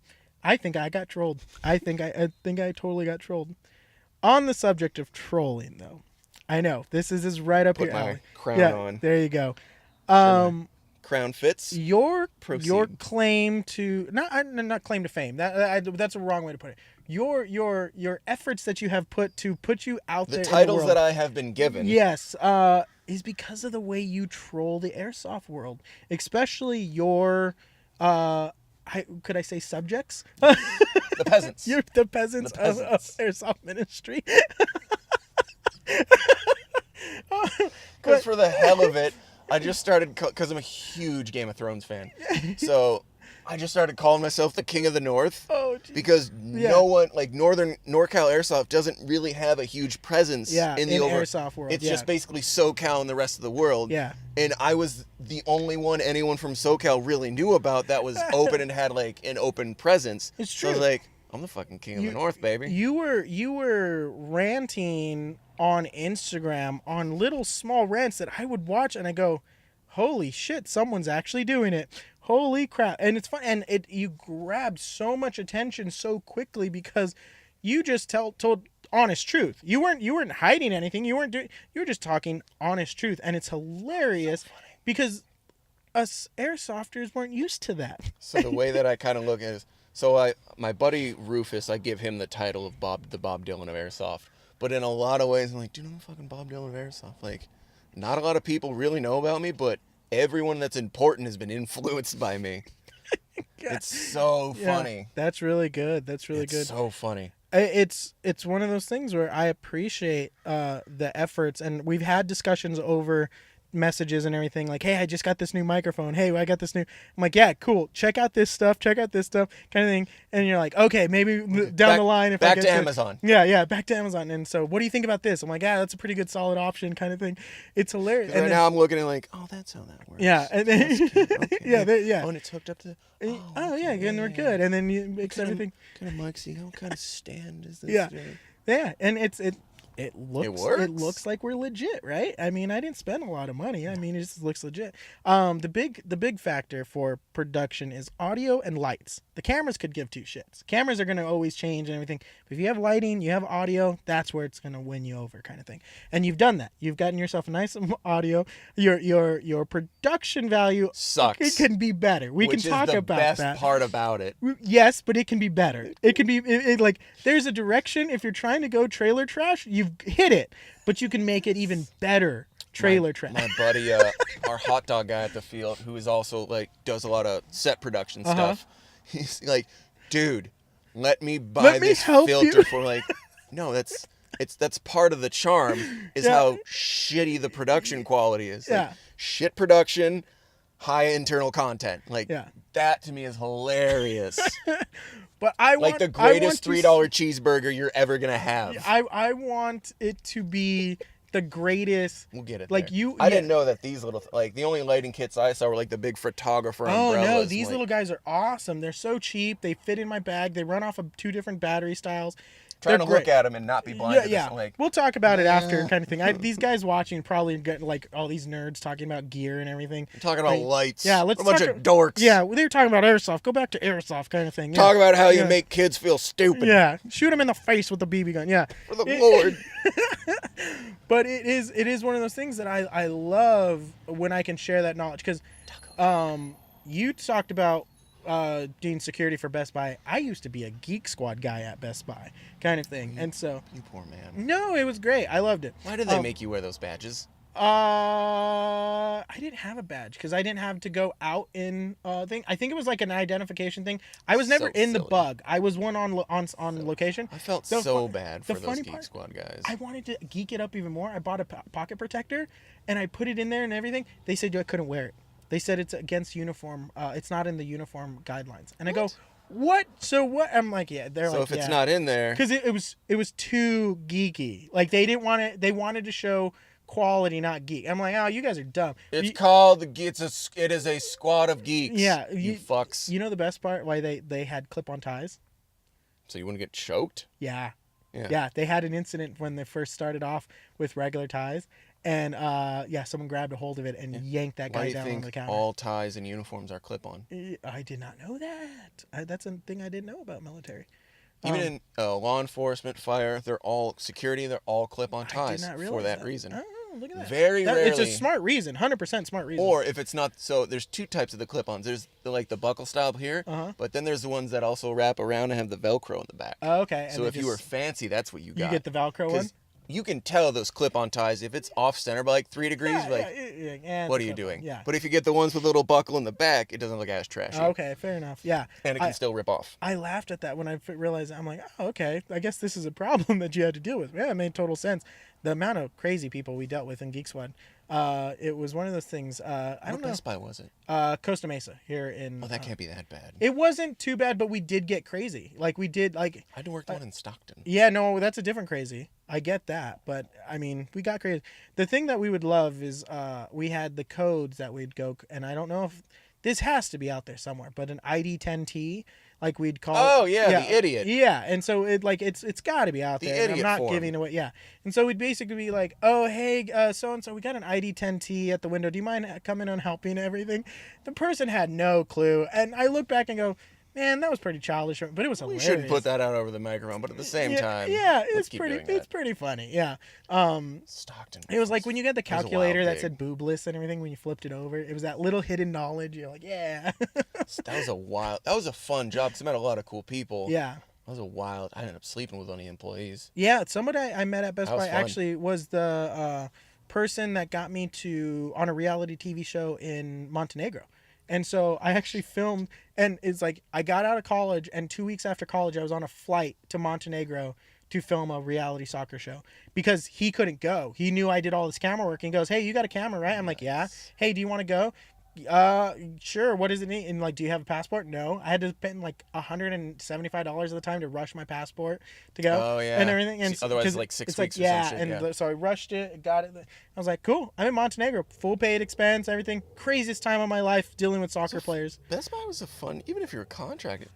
think I got trolled. I think I totally got trolled. On the subject of trolling, though, I know this is right up Put your my alley. crown on. There you go. Crown fits. Your Proceed. claim to not claim to fame. That's a wrong way to put it. Your efforts that you have put you out there. The titles in the world, that I have been given. yes, is because of the way you troll the airsoft world, especially your. Could I say subjects? The peasants. You're the peasants, The peasants. Of Airsoft Ministry. Because for the hell of it, I just started, because I'm a huge Game of Thrones fan. So I just started calling myself the King of the North. Oh, geez. Because no one, like NorCal Airsoft doesn't really have a huge presence in the airsoft world. It's just basically SoCal and the rest of the world. Yeah. And I was the only one anyone from SoCal really knew about that was open and had like an open presence. It's So I true. was like, I'm the fucking King of the North, baby. You were ranting on Instagram on little small rants that I would watch and I go, holy shit, someone's actually doing it. Holy crap. And it's fun, and you grabbed so much attention so quickly because you just told honest truth. You weren't hiding anything. You were just talking honest truth, and it's hilarious because us airsofters weren't used to that. So the way that I kind of look at it is, my buddy Rufus, I give him the title of the Bob Dylan of Airsoft. But in a lot of ways, I'm like, dude, I'm the fucking Bob Dylan of Airsoft. Like, not a lot of people really know about me, but everyone that's important has been influenced by me. It's so funny. That's really good. That's really good. It's so funny. It's one of those things where I appreciate the efforts, and we've had discussions over messages and everything like, hey, I just got this new microphone. Hey, I got this new. I'm like, yeah, cool. Check out this stuff, kind of thing. And you're like, okay, maybe down the line if I back get to Amazon. Yeah, back to Amazon. And so, what do you think about this? I'm like, yeah, that's a pretty good solid option, kind of thing. It's hilarious. And now I'm looking at it like, oh, that's how that works. Yeah, and then, Okay. yeah. Oh, and it's hooked up to. Oh yeah, and we're good. And then you mix everything. Kind of mic, see what kind of stand is this? Yeah, and it works. It looks like we're legit, right? I mean, I didn't spend a lot of money. I mean, it just looks legit. The big factor for production is audio and lights. The cameras could give two shits. Cameras are gonna always change and everything. But if you have lighting, you have audio, that's where it's gonna win you over, kind of thing. And you've done that. You've gotten yourself a nice audio. Your production value sucks. It can be better. We can talk about that. Which is the best part about it. Yes, but it can be better. It can be like there's a direction. If you're trying to go trailer trash, you've hit it, but you can make it even better trailer trash. My buddy, our hot dog guy at the field, who is also like does a lot of set production stuff. He's like, dude, let me buy this filter for like, no, that's part of the charm is how shitty the production quality is. Like, shit production, high internal content. Like that to me is hilarious. But I like want the greatest $3 cheeseburger you're ever gonna have. I want it to be the greatest. We'll get it. Like there. I didn't know that these little like the only lighting kits I saw were like the big photographer umbrellas. Oh no, these little guys are awesome. They're so cheap. They fit in my bag. They run off of 2 different battery styles. Trying to look at them and not be blind. Yeah. Like, we'll talk about it after, kind of thing. These guys watching probably get like all these nerds talking about gear and everything. We're talking about lights. Yeah, let's a bunch of dorks. Yeah, they were talking about airsoft. Go back to airsoft, kind of thing. Talk about how you make kids feel stupid. Yeah, shoot them in the face with a BB gun. Yeah, for the Lord. But it is one of those things that I love when I can share that knowledge, because you talked about doing security for Best Buy. I used to be a Geek Squad guy at Best Buy, kind of thing. And so you poor man. No, it was great. I loved it. Why did they make you wear those badges? I didn't have a badge because I didn't have to go out in thing. I think it was like an identification thing. I was never in the bug. I was one on location. I felt so bad for those Geek Squad guys. I wanted to geek it up even more. I bought a pocket protector and I put it in there and everything. They said I couldn't wear it. They said it's against uniform. It's not in the uniform guidelines. And I go, what? So what? I'm like, yeah. They're like, so if it's not in there, because it was too geeky. Like they didn't want it. They wanted to show quality, not geek. I'm like, oh, you guys are dumb. It's called it is a squad of geeks. Yeah, you fucks. You know the best part? Why they had clip-on ties? So you wouldn't get choked? Yeah. They had an incident when they first started off with regular ties. And someone grabbed a hold of it and yanked that guy down on the counter. All ties and uniforms are clip-on? I did not know that. That's a thing I didn't know about military. Even in law enforcement, fire, they're all security. They're all clip-on ties for that reason. Oh, look at that. Very rarely. It's a smart reason, 100% smart reason. Or if it's not, so there's 2 types of the clip-ons. There's the buckle style here, but then there's the ones that also wrap around and have the Velcro in the back. Oh, okay. So if you were fancy, that's what you got. You get the Velcro one? You can tell those clip-on ties if it's off center by like 3 degrees. What are you doing? Yeah. But if you get the ones with a little buckle in the back, it doesn't look as trashy. Okay, fair enough. Yeah. And it can still rip off. I laughed at that when I realized. I'm like, oh, okay. I guess this is a problem that you had to deal with. Yeah, it made total sense. The amount of crazy people we dealt with in Geek Squad. It was one of those things. I don't know. What Best Buy was it? Costa Mesa here in. Oh, that can't be that bad. It wasn't too bad, but we did get crazy. Like we did, like. I had to work one in Stockton. Yeah, no, that's a different crazy. I get that, but I mean, we got crazy. The thing that we would love is we had the codes that we'd go, and I don't know if this has to be out there somewhere, but an ID10T. Like we'd call. Oh yeah, the idiot. Yeah, and so it's got to be out there. The idiot I'm not giving away. Yeah, and so we'd basically be like, oh hey, so and so, we got an ID10T at the window. Do you mind coming and helping everything? The person had no clue, and I look back and go, man, that was pretty childish, but it was hilarious. We shouldn't put that out over the microphone, but at the same time, it's pretty funny. Yeah. Stockton. It was like when you get the calculator that said boobless and everything. When you flipped it over, it was that little hidden knowledge. You're like, yeah. That was a fun job because I met a lot of cool people. Yeah. That was I ended up sleeping with one of the employees. Yeah, somebody I met at Best Buy actually was the person that got me on a reality TV show in Montenegro. And so I actually filmed, and it's like I got out of college, and 2 weeks after college, I was on a flight to Montenegro to film a reality soccer show because he couldn't go. He knew I did all this camera work, and he goes, hey, you got a camera, right? I'm like, yeah. Hey, do you want to go? Sure. What does it need? And like, do you have a passport? No. I had to spend like $175 at the time to rush my passport to go. Oh yeah. And everything. And otherwise, it's like 6 weeks. Like, or some shit, so I rushed it, got it. I was like, cool. I'm in Montenegro, full paid expense, everything. Craziest time of my life dealing with soccer players. Best Buy was a fun, even if you were contracted.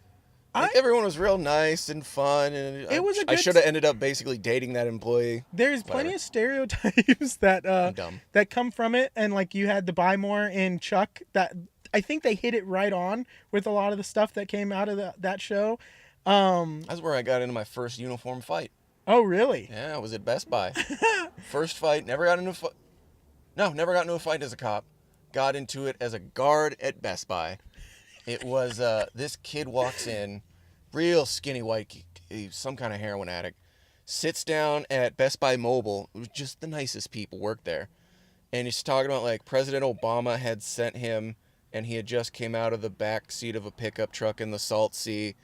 Everyone was real nice and fun, and I should have ended up basically dating that employee. There's plenty of stereotypes that come from it, and like you had the Buy More in Chuck. That I think they hit it right on with a lot of the stuff that came out of that show. That's where I got into my first uniform fight. Oh really? Yeah, I was at Best Buy. First fight, never got into a fight as a cop. Got into it as a guard at Best Buy. It was this kid walks in, real skinny white, some kind of heroin addict, sits down at Best Buy Mobile. It was just the nicest people worked there. And he's talking about like President Obama had sent him, and he had just came out of the back seat of a pickup truck in the Salt Sea.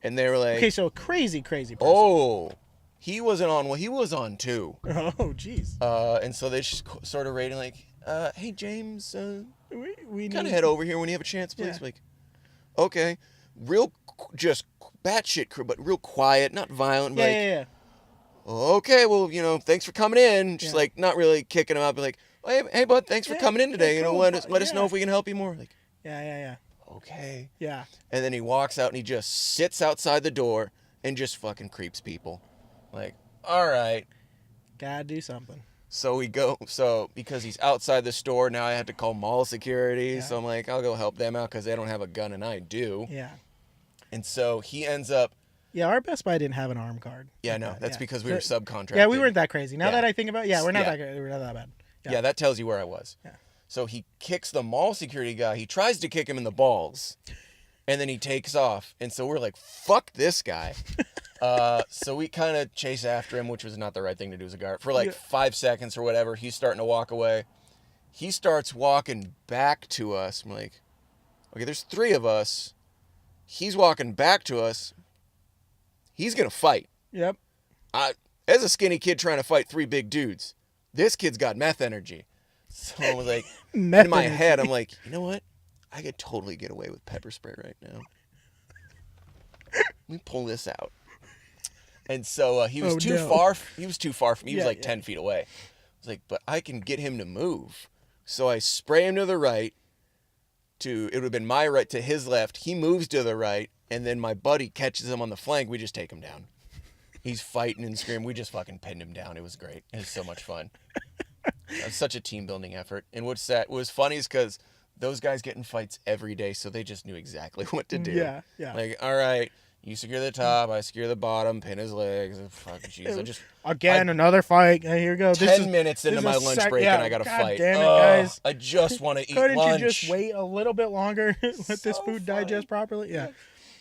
And they were like... Okay, so crazy person. Oh, he wasn't on one. He was on 2. Oh, jeez. And so they just sort of rating like, hey, James... we kind need of head over here when you have a chance, please. Yeah. Like, okay, just batshit, but real quiet, not violent. Yeah, Like, yeah. okay, well, thanks for coming in. Just Yeah. like not really kicking him up, like, hey, bud, thanks for Yeah, coming in today. cool, Let us know yeah. if we can help you more. Like, Yeah. okay. Yeah. And then he walks out and he just sits outside the door and just fucking creeps people. Like, all right. Gotta do something. So because he's outside the store, now I have to call mall security. Yeah. So I'm like, I'll go help them out because they don't have a gun and I do. Yeah. And so he ends up. Yeah, our Best Buy didn't have an arm card. Yeah, no, that's because we were subcontracted. Yeah, we weren't that crazy. Now Yeah. that I think about it, we're not that bad. Yeah, that tells you where I was. Yeah. So he kicks the mall security guy. He tries to kick him in the balls, and then he takes off. And so we're like, fuck this guy. So we kind of chase after him, which was not the right thing to do as a guard. For like 5 seconds or whatever, he's starting to walk away. He starts walking back to us. I'm like, okay, there's 3 of us. He's walking back to us. He's going to fight. Yep. As a skinny kid trying to fight 3 big dudes, this kid's got meth energy. So I was like, in my head, I'm like, you know what? I could totally get away with pepper spray right now. Let me pull this out. And so he was too far. He was too far from me. He was like 10 feet away. I was like, but I can get him to move. So I spray him to the right. It would have been my right to his left. He moves to the right, and then my buddy catches him on the flank. We just take him down. He's fighting and screaming. We just fucking pinned him down. It was great. It was so much fun. It was such a team building effort. And what was funny is because those guys get in fights every day, so they just knew exactly what to do. Yeah. Like, all right, you secure the top, I secure the bottom, pin his legs. Fucking jeez, another fight. Here we go. 10 minutes into my lunch break, and I got to fight. Damn it, guys! I just want to eat Couldn't lunch. you just wait a little bit longer? Let this food funny. digest properly. Yeah.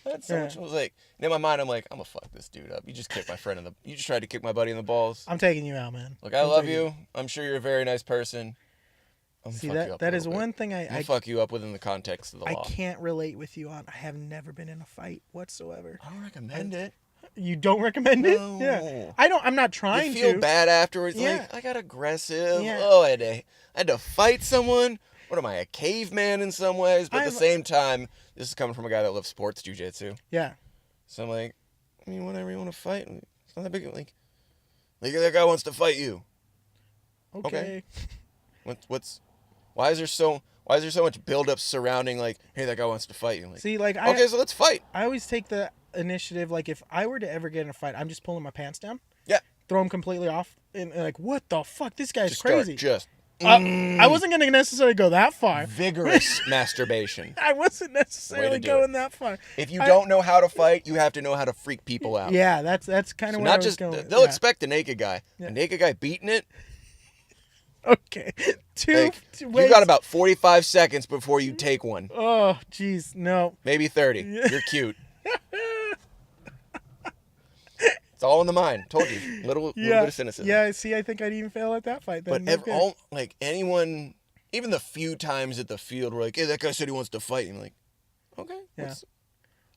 That's so much. I was like, in my mind, I'm like, I'm gonna fuck this dude up. You just kicked my friend you just tried to kick my buddy in the balls. I'm taking you out, man. Look, I love you. I'm sure you're a very nice person. See, that is one thing I fuck you up within the context of the law. I can't relate with you on. I have never been in a fight whatsoever. I don't recommend it. You don't recommend it? No. Yeah. I'm not trying to. You feel bad afterwards. Yeah. Like, I got aggressive. Yeah. Oh, I had to fight someone. What am I, a caveman in some ways? But at the same time, this is coming from a guy that loves sports jiu-jitsu. Yeah. So I'm like, I mean, whatever you want to fight. It's not that big. Like that guy wants to fight you. Okay. Why is there so much buildup surrounding like, hey, that guy wants to fight you? Like, see, like okay, so let's fight. I always take the initiative. Like, if I were to ever get in a fight, I'm just pulling my pants down. Yeah. Throw him completely off, and like, what the fuck? This guy's Just crazy. I I wasn't gonna necessarily go that far. Vigorous masturbation. I wasn't necessarily going that far. If you don't know how to fight, you have to know how to freak people out. Yeah, that's kind of where not I was just going. they'll expect a naked guy. Yeah. A naked guy beating it. Okay. You got about 45 seconds before you take one. Oh, jeez, no. Maybe 30. You're cute. It's all in the mind. Told you. Little bit of cynicism. Yeah, see, I think I'd even fail at that fight. Then. But anyone, even the few times at the field, were like, hey, that guy said he wants to fight. And I'm like, okay. Yeah.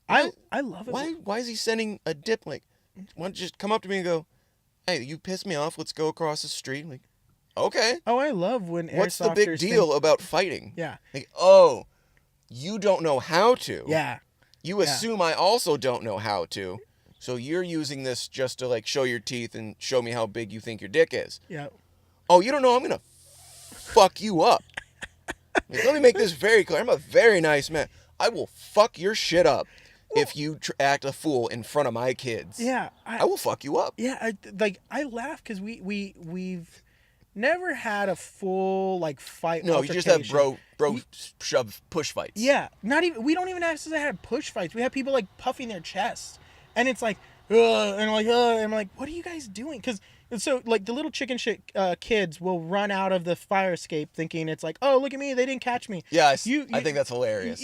I love it. Why is he sending a dip? Like, why don't you just come up to me and go, hey, you pissed me off. Let's go across the street. I'm like, okay. Oh, I love when what's the big deal about fighting? Yeah. Like, oh, you don't know how to. Yeah. You assume I also don't know how to. So you're using this just to like show your teeth and show me how big you think your dick is. Yeah. Oh, you don't know I'm going to fuck you up. Like, let me make this very clear. I'm a very nice man. I will fuck your shit up if you act a fool in front of my kids. Yeah. I will fuck you up. Yeah, I laugh because we've never had a full like fight. No, you just have bro shove push fights. Yeah, we don't even necessarily have push fights. We have people like puffing their chests, and it's like, and I'm like, what are you guys doing? Because so like the little chicken shit kids will run out of the fire escape thinking it's like, oh, look at me, they didn't catch me. Yeah, I think that's hilarious.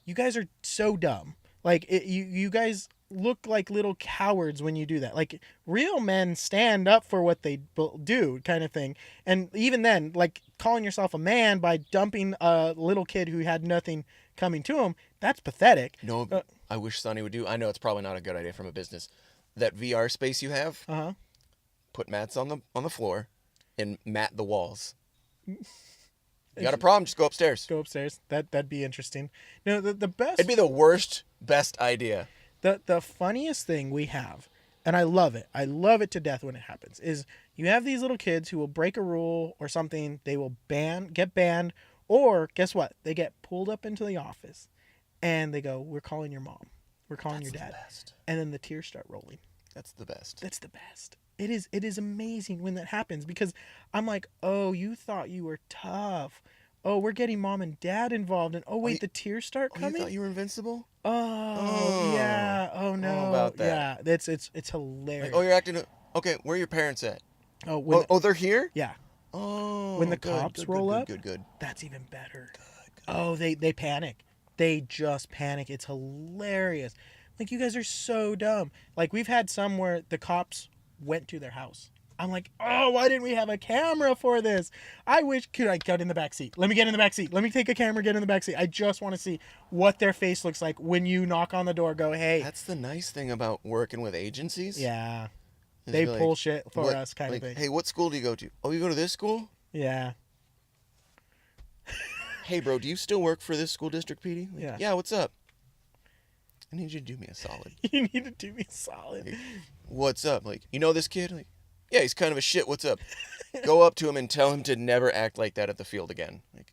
You guys are so dumb. Like you guys look like little cowards when you do that. Like real men stand up for what they do, kind of thing. And even then, like calling yourself a man by dumping a little kid who had nothing coming to him, that's pathetic. No, I wish Sonny would do. I know it's probably not a good idea from a business. That VR space you have, put mats on the floor and mat the walls. You got a problem? Just go upstairs. Go upstairs. That'd be interesting. No, the best. It'd be the best idea. The funniest thing we have, and I love it. I love it to death when it happens. Is you have these little kids who will break a rule or something. They will get banned, or guess what? They get pulled up into the office, and they go, "We're calling your mom. We're calling your dad." And then the tears start rolling. That's the best. That's the best. It is amazing when that happens, because I'm like, oh, you thought you were tough. Oh, we're getting mom and dad involved, and oh wait, the tears start coming. You thought you were invincible? Oh yeah. Oh no. How about that? Yeah, it's hilarious. Like, oh, you're acting. Okay, where are your parents at? Oh, they're here. Yeah. Oh. When the cops roll up, good. that's even better. Good. Oh, they panic. They just panic. It's hilarious. Like, you guys are so dumb. Like, we've had some where the cops went to their house. I'm like, oh, why didn't we have a camera for this? Could I get in the back seat? Let me get in the back seat. Let me take a camera, get in the back seat. I just want to see what their face looks like when you knock on the door, go, hey. That's the nice thing about working with agencies. Yeah. They pull shit for us kind of thing. Hey, what school do you go to? Oh, you go to this school? Yeah. Hey, bro, do you still work for this school district, PD? Yeah. Yeah, what's up? I need you to do me a solid. You need to do me a solid. Like, what's up? Like, you know this kid? Like, yeah, he's kind of a shit. What's up? Go up to him and tell him to never act like that at the field again. Like,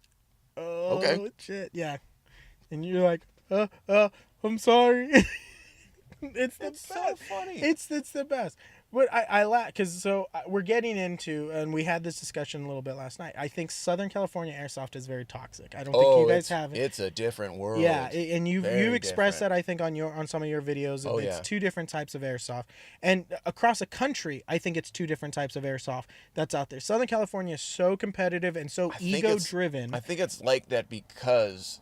oh, okay. Shit, yeah. And you're like, I'm sorry. It's so funny. It's the best. But I laugh because we're getting into, and we had this discussion a little bit last night. I think Southern California Airsoft is very toxic. I don't think you guys have it. It's a different world. Yeah, and you expressed different. that, I think, on some of your videos. Oh, It's yeah. two different types of airsoft, and across a country, I think it's two different types of airsoft that's out there. Southern California is so competitive and so ego driven. I think it's like that because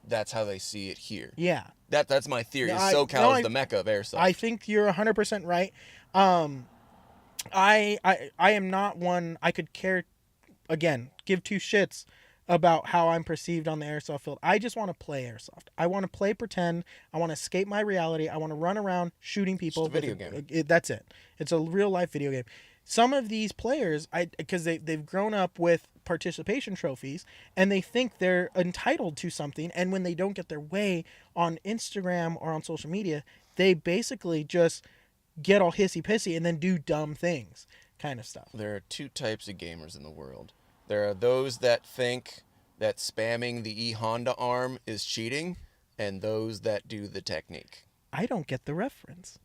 that's how they see it here. Yeah, That's my theory. SoCal is the mecca of airsoft. I think you're 100% right. I am not one I could give two shits about how I'm perceived on the airsoft field. I just want to play airsoft. I want to play pretend. I want to escape my reality. I want to run around shooting people. It's a video game. That's it. It's a real life video game. Some of these players, because they've grown up with participation trophies, and they think they're entitled to something, and when they don't get their way on Instagram or on social media, they basically just get all hissy-pissy and then do dumb things kind of stuff. There are two types of gamers in the world. There are those that think that spamming the E-Honda arm is cheating, and those that do the technique. I don't get the reference.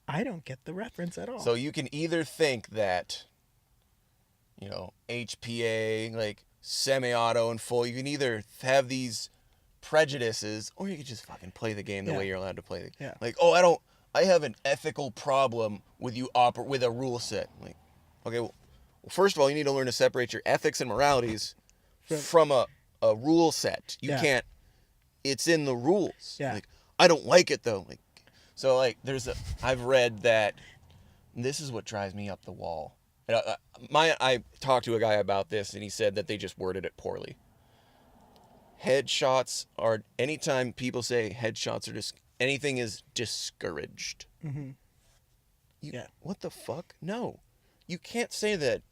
I don't get the reference at all. So you can either think that, HPA, like semi-auto and full, you can either have these prejudices, or you can just fucking play the game the way you're allowed to play it. Yeah. Like, I have an ethical problem with you with a rule set. Like, okay, well, first of all, you need to learn to separate your ethics and moralities from a rule set. You can't. It's in the rules. Yeah. Like, I don't like it though. Like, so like, I've read that. This is what drives me up the wall. I talked to a guy about this, and he said that they just worded it poorly. Headshots are, anytime people say headshots are just, anything is discouraged. Mm-hmm. What the fuck? No. You can't say that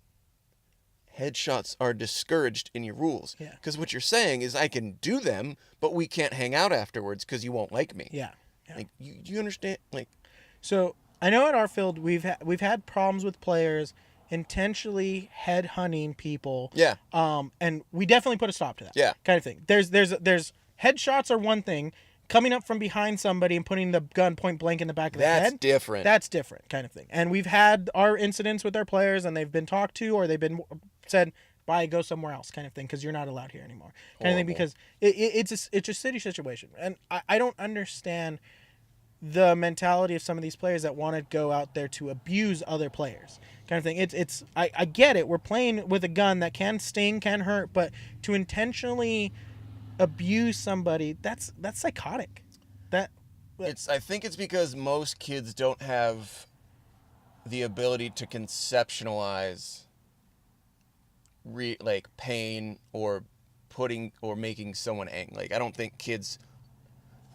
headshots are discouraged in your rules. Yeah. Because what you're saying is I can do them, but we can't hang out afterwards because you won't like me. Yeah. Like, you understand? Like, so I know at our field we've had problems with players intentionally headhunting people. Yeah. And we definitely put a stop to that. Yeah. Kind of thing. There's headshots are one thing. Coming up from behind somebody and putting the gun point blank in the back of the head. That's different. That's different kind of thing. And we've had our incidents with our players, and they've been talked to, or they've been said, bye, go somewhere else kind of thing, because you're not allowed here anymore. Kind of thing, because it's a city situation. And I don't understand the mentality of some of these players that want to go out there to abuse other players kind of thing. I get it. We're playing with a gun that can sting, can hurt, but to intentionally abuse somebody, that's psychotic. I think it's because most kids don't have the ability to conceptualize like pain or making someone angry. Like, I don't think kids,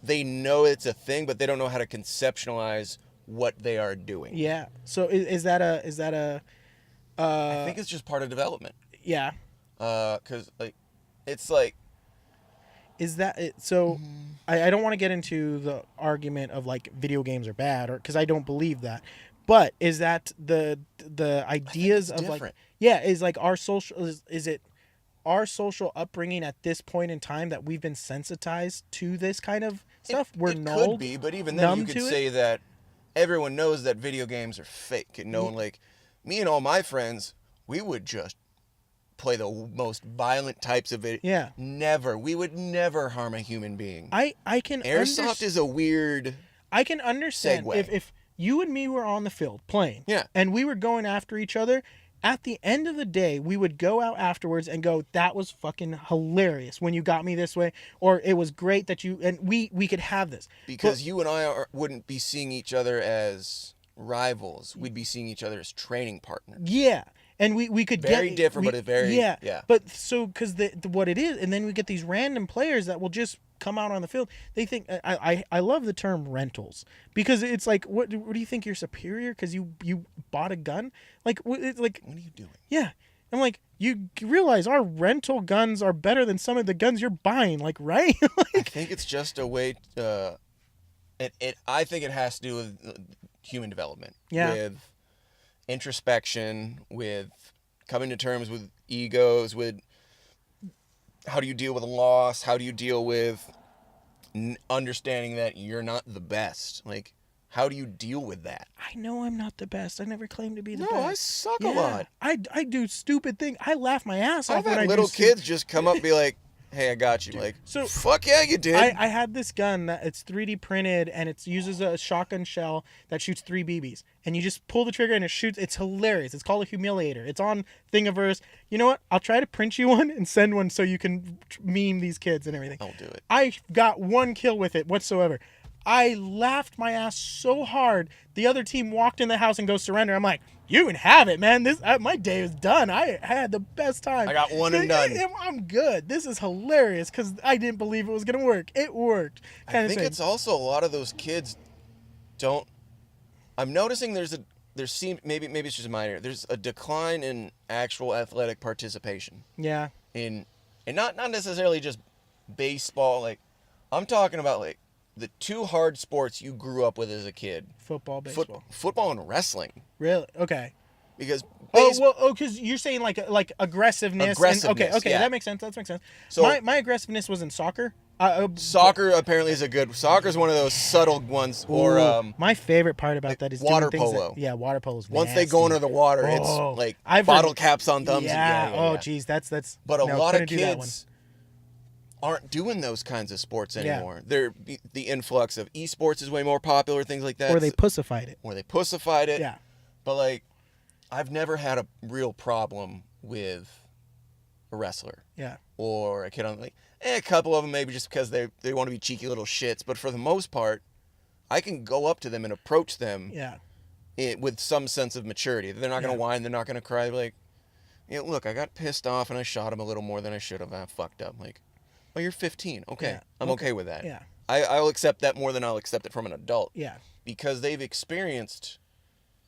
they know it's a thing, but they don't know how to conceptualize what they are doing. Yeah. So is that a I think it's just part of development. Yeah. Because like it's like, Is that it? So I don't want to get into the argument of like video games are bad, or because I don't believe that. But is that the I think ideas it's of like, different. yeah, is like our social, is it our social upbringing at this point in time that we've been sensitized to this kind of stuff? We're It could be, but even then, you could say that everyone knows that video games are fake, and no one, like me and all my friends, we would just play the most violent types of it. Yeah. We would never harm a human being. I can Airsoft is a weird. I can understand segue. if you and me were on the field playing, Yeah. and we were going after each other. At the end of the day, we would go out afterwards and go, "That was fucking hilarious when you got me this way," or "It was great that you," and we could have this Because you and I wouldn't be seeing each other as rivals. We'd be seeing each other as training partners. Yeah. And we could Very get different, but very yeah. But so because what it is, and then we get these random players that will just come out on the field. They think I love the term rentals, because it's like, what do you think, you're superior because you bought a gun? Like it's like, What are you doing? yeah. I'm like, you realize our rental guns are better than some of the guns you're buying, like, right? I think it's just a way. I think it has to do with human development. Yeah. With introspection, with coming to terms with egos, with how do you deal with loss, how do you deal with understanding that you're not the best, like how do you deal with that? I know I'm not the best. I never claimed to be the No, best. I suck a lot. I do stupid things. I laugh my ass off I've when had I little do kids just come up and be like, hey, I got you. Like, So- fuck yeah, you did. I had this gun that it's 3D printed, and it uses a shotgun shell that shoots 3 BBs, and you just pull the trigger and it shoots. It's hilarious. It's called a Humiliator. It's on Thingiverse. You know what? I'll try to print you one and send one so you can meme these kids and everything. I'll do it. I got 1 kill with it whatsoever. I laughed my ass so hard. The other team walked in the house and goes surrender. I'm like, you can have it, man. This my day is done. I had the best time. I got one and done. I'm good. This is hilarious because I didn't believe it was gonna work. It worked. I think it's also a lot of those kids don't. I'm noticing maybe it's just minor. There's a decline in actual athletic participation. Yeah. And not necessarily just baseball. Like, I'm talking about like the 2 hard sports you grew up with as a kid. Football, baseball. Football and wrestling. Really? Okay. Because because you're saying like aggressiveness. Aggressiveness, Okay, yeah. That makes sense. That makes sense. So- my aggressiveness was in soccer. soccer apparently is soccer's one of those subtle ones. Or my favorite part about that is water doing things polo. Yeah, water polo is once they go under the water, Oh, it's like I've bottle heard- caps on thumbs. Yeah. Yeah. Oh, geez, that's. But a no, lot of couldn't do that one. kids aren't doing those kinds of sports Yeah. anymore. The influx of esports is way more popular, things like that. Or they pussified it. Or they pussified it. Yeah. But like, I've never had a real problem with a wrestler Yeah. or a kid on like a couple of them maybe just because they want to be cheeky little shits. But for the most part, I can go up to them and approach them Yeah. with some sense of maturity. They're not going to whine. They're not going to cry. They're like, look, I got pissed off and I shot him a little more than I should have. I fucked up. Like, oh, you're 15. Okay. Yeah. I'm okay with that. Yeah. I'll accept that more than I'll accept it from an adult. Yeah. Because they've experienced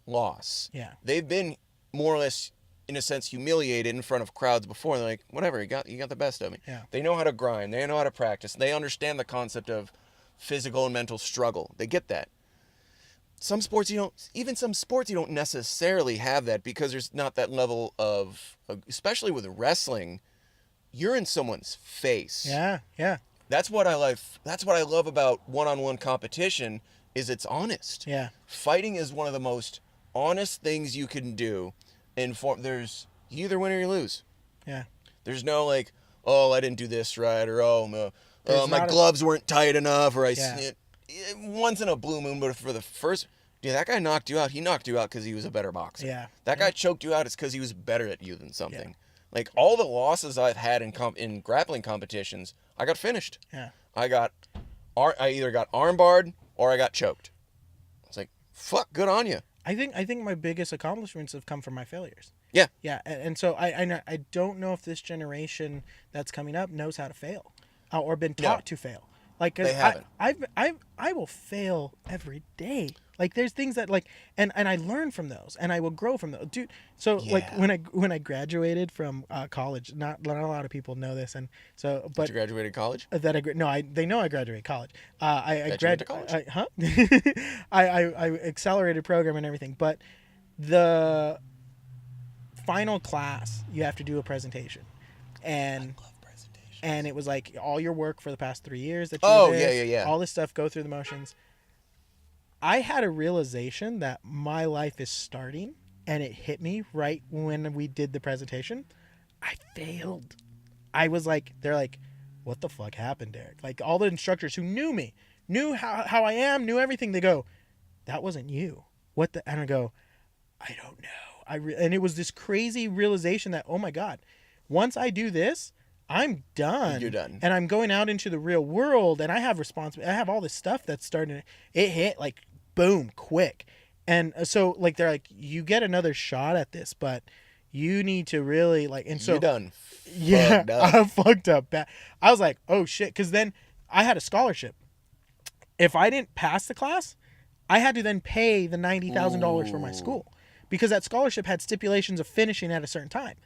loss. Yeah. They've been more or less, in a sense, humiliated in front of crowds before. They're like, whatever, you got the best of me. Yeah. They know how to grind. They know how to practice. They understand the concept of physical and mental struggle. They get that. Some sports you don't necessarily have that because there's not that level of, especially with wrestling, you're in someone's face. Yeah. Yeah. That's what I like. That's what I love about one-on-one competition is it's honest. Yeah. Fighting is one of the most honest things you can do. There's you either win or you lose. Yeah. There's no like, oh, I didn't do this right, or my gloves weren't tight enough, or once in a blue moon. But for the first, dude, that guy knocked you out. He knocked you out because he was a better boxer. Yeah. That guy choked you out. It's because he was better at you than something. Yeah. Like all the losses I've had in grappling competitions, I got finished. Yeah. I either got armbarred or I got choked. It's like, fuck, good on you. I think my biggest accomplishments have come from my failures. Yeah. Yeah, and so I don't know if this generation that's coming up knows how to fail, or been taught to fail. Like, cause They haven't. I will fail every day. Like, there's things that like, and I learn from those, and I will grow from those, dude. So like Yeah. when I graduated from college, not a lot of people know this, and so Did but you graduated college? that no, they know I graduated college. I Bet you went to college? huh? I accelerated program and everything, but the final class you have to do a presentation, and Love presentations. it was like all your work for the past 3 years that you Oh, were there, yeah. all this stuff, go through the motions. I had a realization that my life is starting, and it hit me right when we did the presentation. I failed. I was like, they're like, what the fuck happened, Derek? Like, all the instructors who knew me, knew how I am, knew everything, they go, that wasn't you. What the? And I go, I don't know. And it was this crazy realization that, oh my God, once I do this, I'm done. You're done. And I'm going out into the real world, and I have responsibility. I have all this stuff that's starting to, it hit like boom, quick. And so like, they're like, you get another shot at this, but you need to really like, and so You're done. yeah, Fucked up. I fucked up bad. I was like, oh shit. Cause then I had a scholarship. If I didn't pass the class, I had to then pay the $90,000 for my school, because that scholarship had stipulations of finishing at a certain time.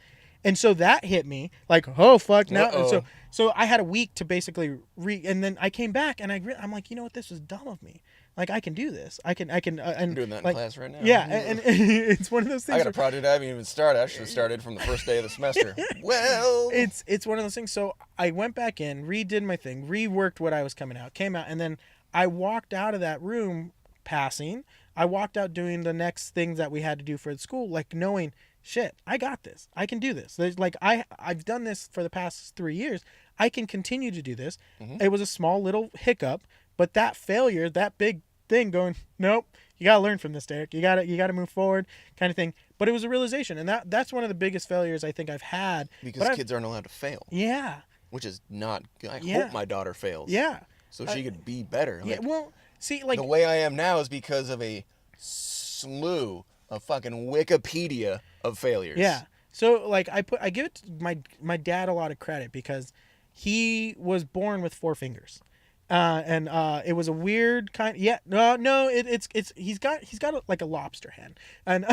And so that hit me like, oh fuck now. And so I had a week to basically and then I came back, and I'm like, you know what? This was dumb of me. Like, I can do this. I can, and I'm doing that like, in class right now. Yeah. And it's one of those things. I got a project I haven't even started. I should have started from the first day of the semester. Well, It's one of those things. So I went back in, redid my thing, reworked what I was came out, and then I walked out of that room passing. I walked out doing the next things that we had to do for the school, like knowing, shit, I got this. I can do this. There's like, I've done this for the past 3 years. I can continue to do this. Mm-hmm. It was a small little hiccup, but that failure, that big thing going, nope, you got to learn from this, Derek. You got to move forward, kind of thing. But it was a realization, and that's one of the biggest failures I think I've had. Because kids aren't allowed to fail. Yeah. Which is not good. I Yeah. hope my daughter fails. Yeah. So she could be better. Yeah. Like, Well, see, like, the way I am now is because of a slew of fucking Wikipedia of failures. yeah. So like, I give it to my dad a lot of credit, because he was born with 4 fingers. And it was a weird kind. Yeah, no, it's he's got like a lobster hand, and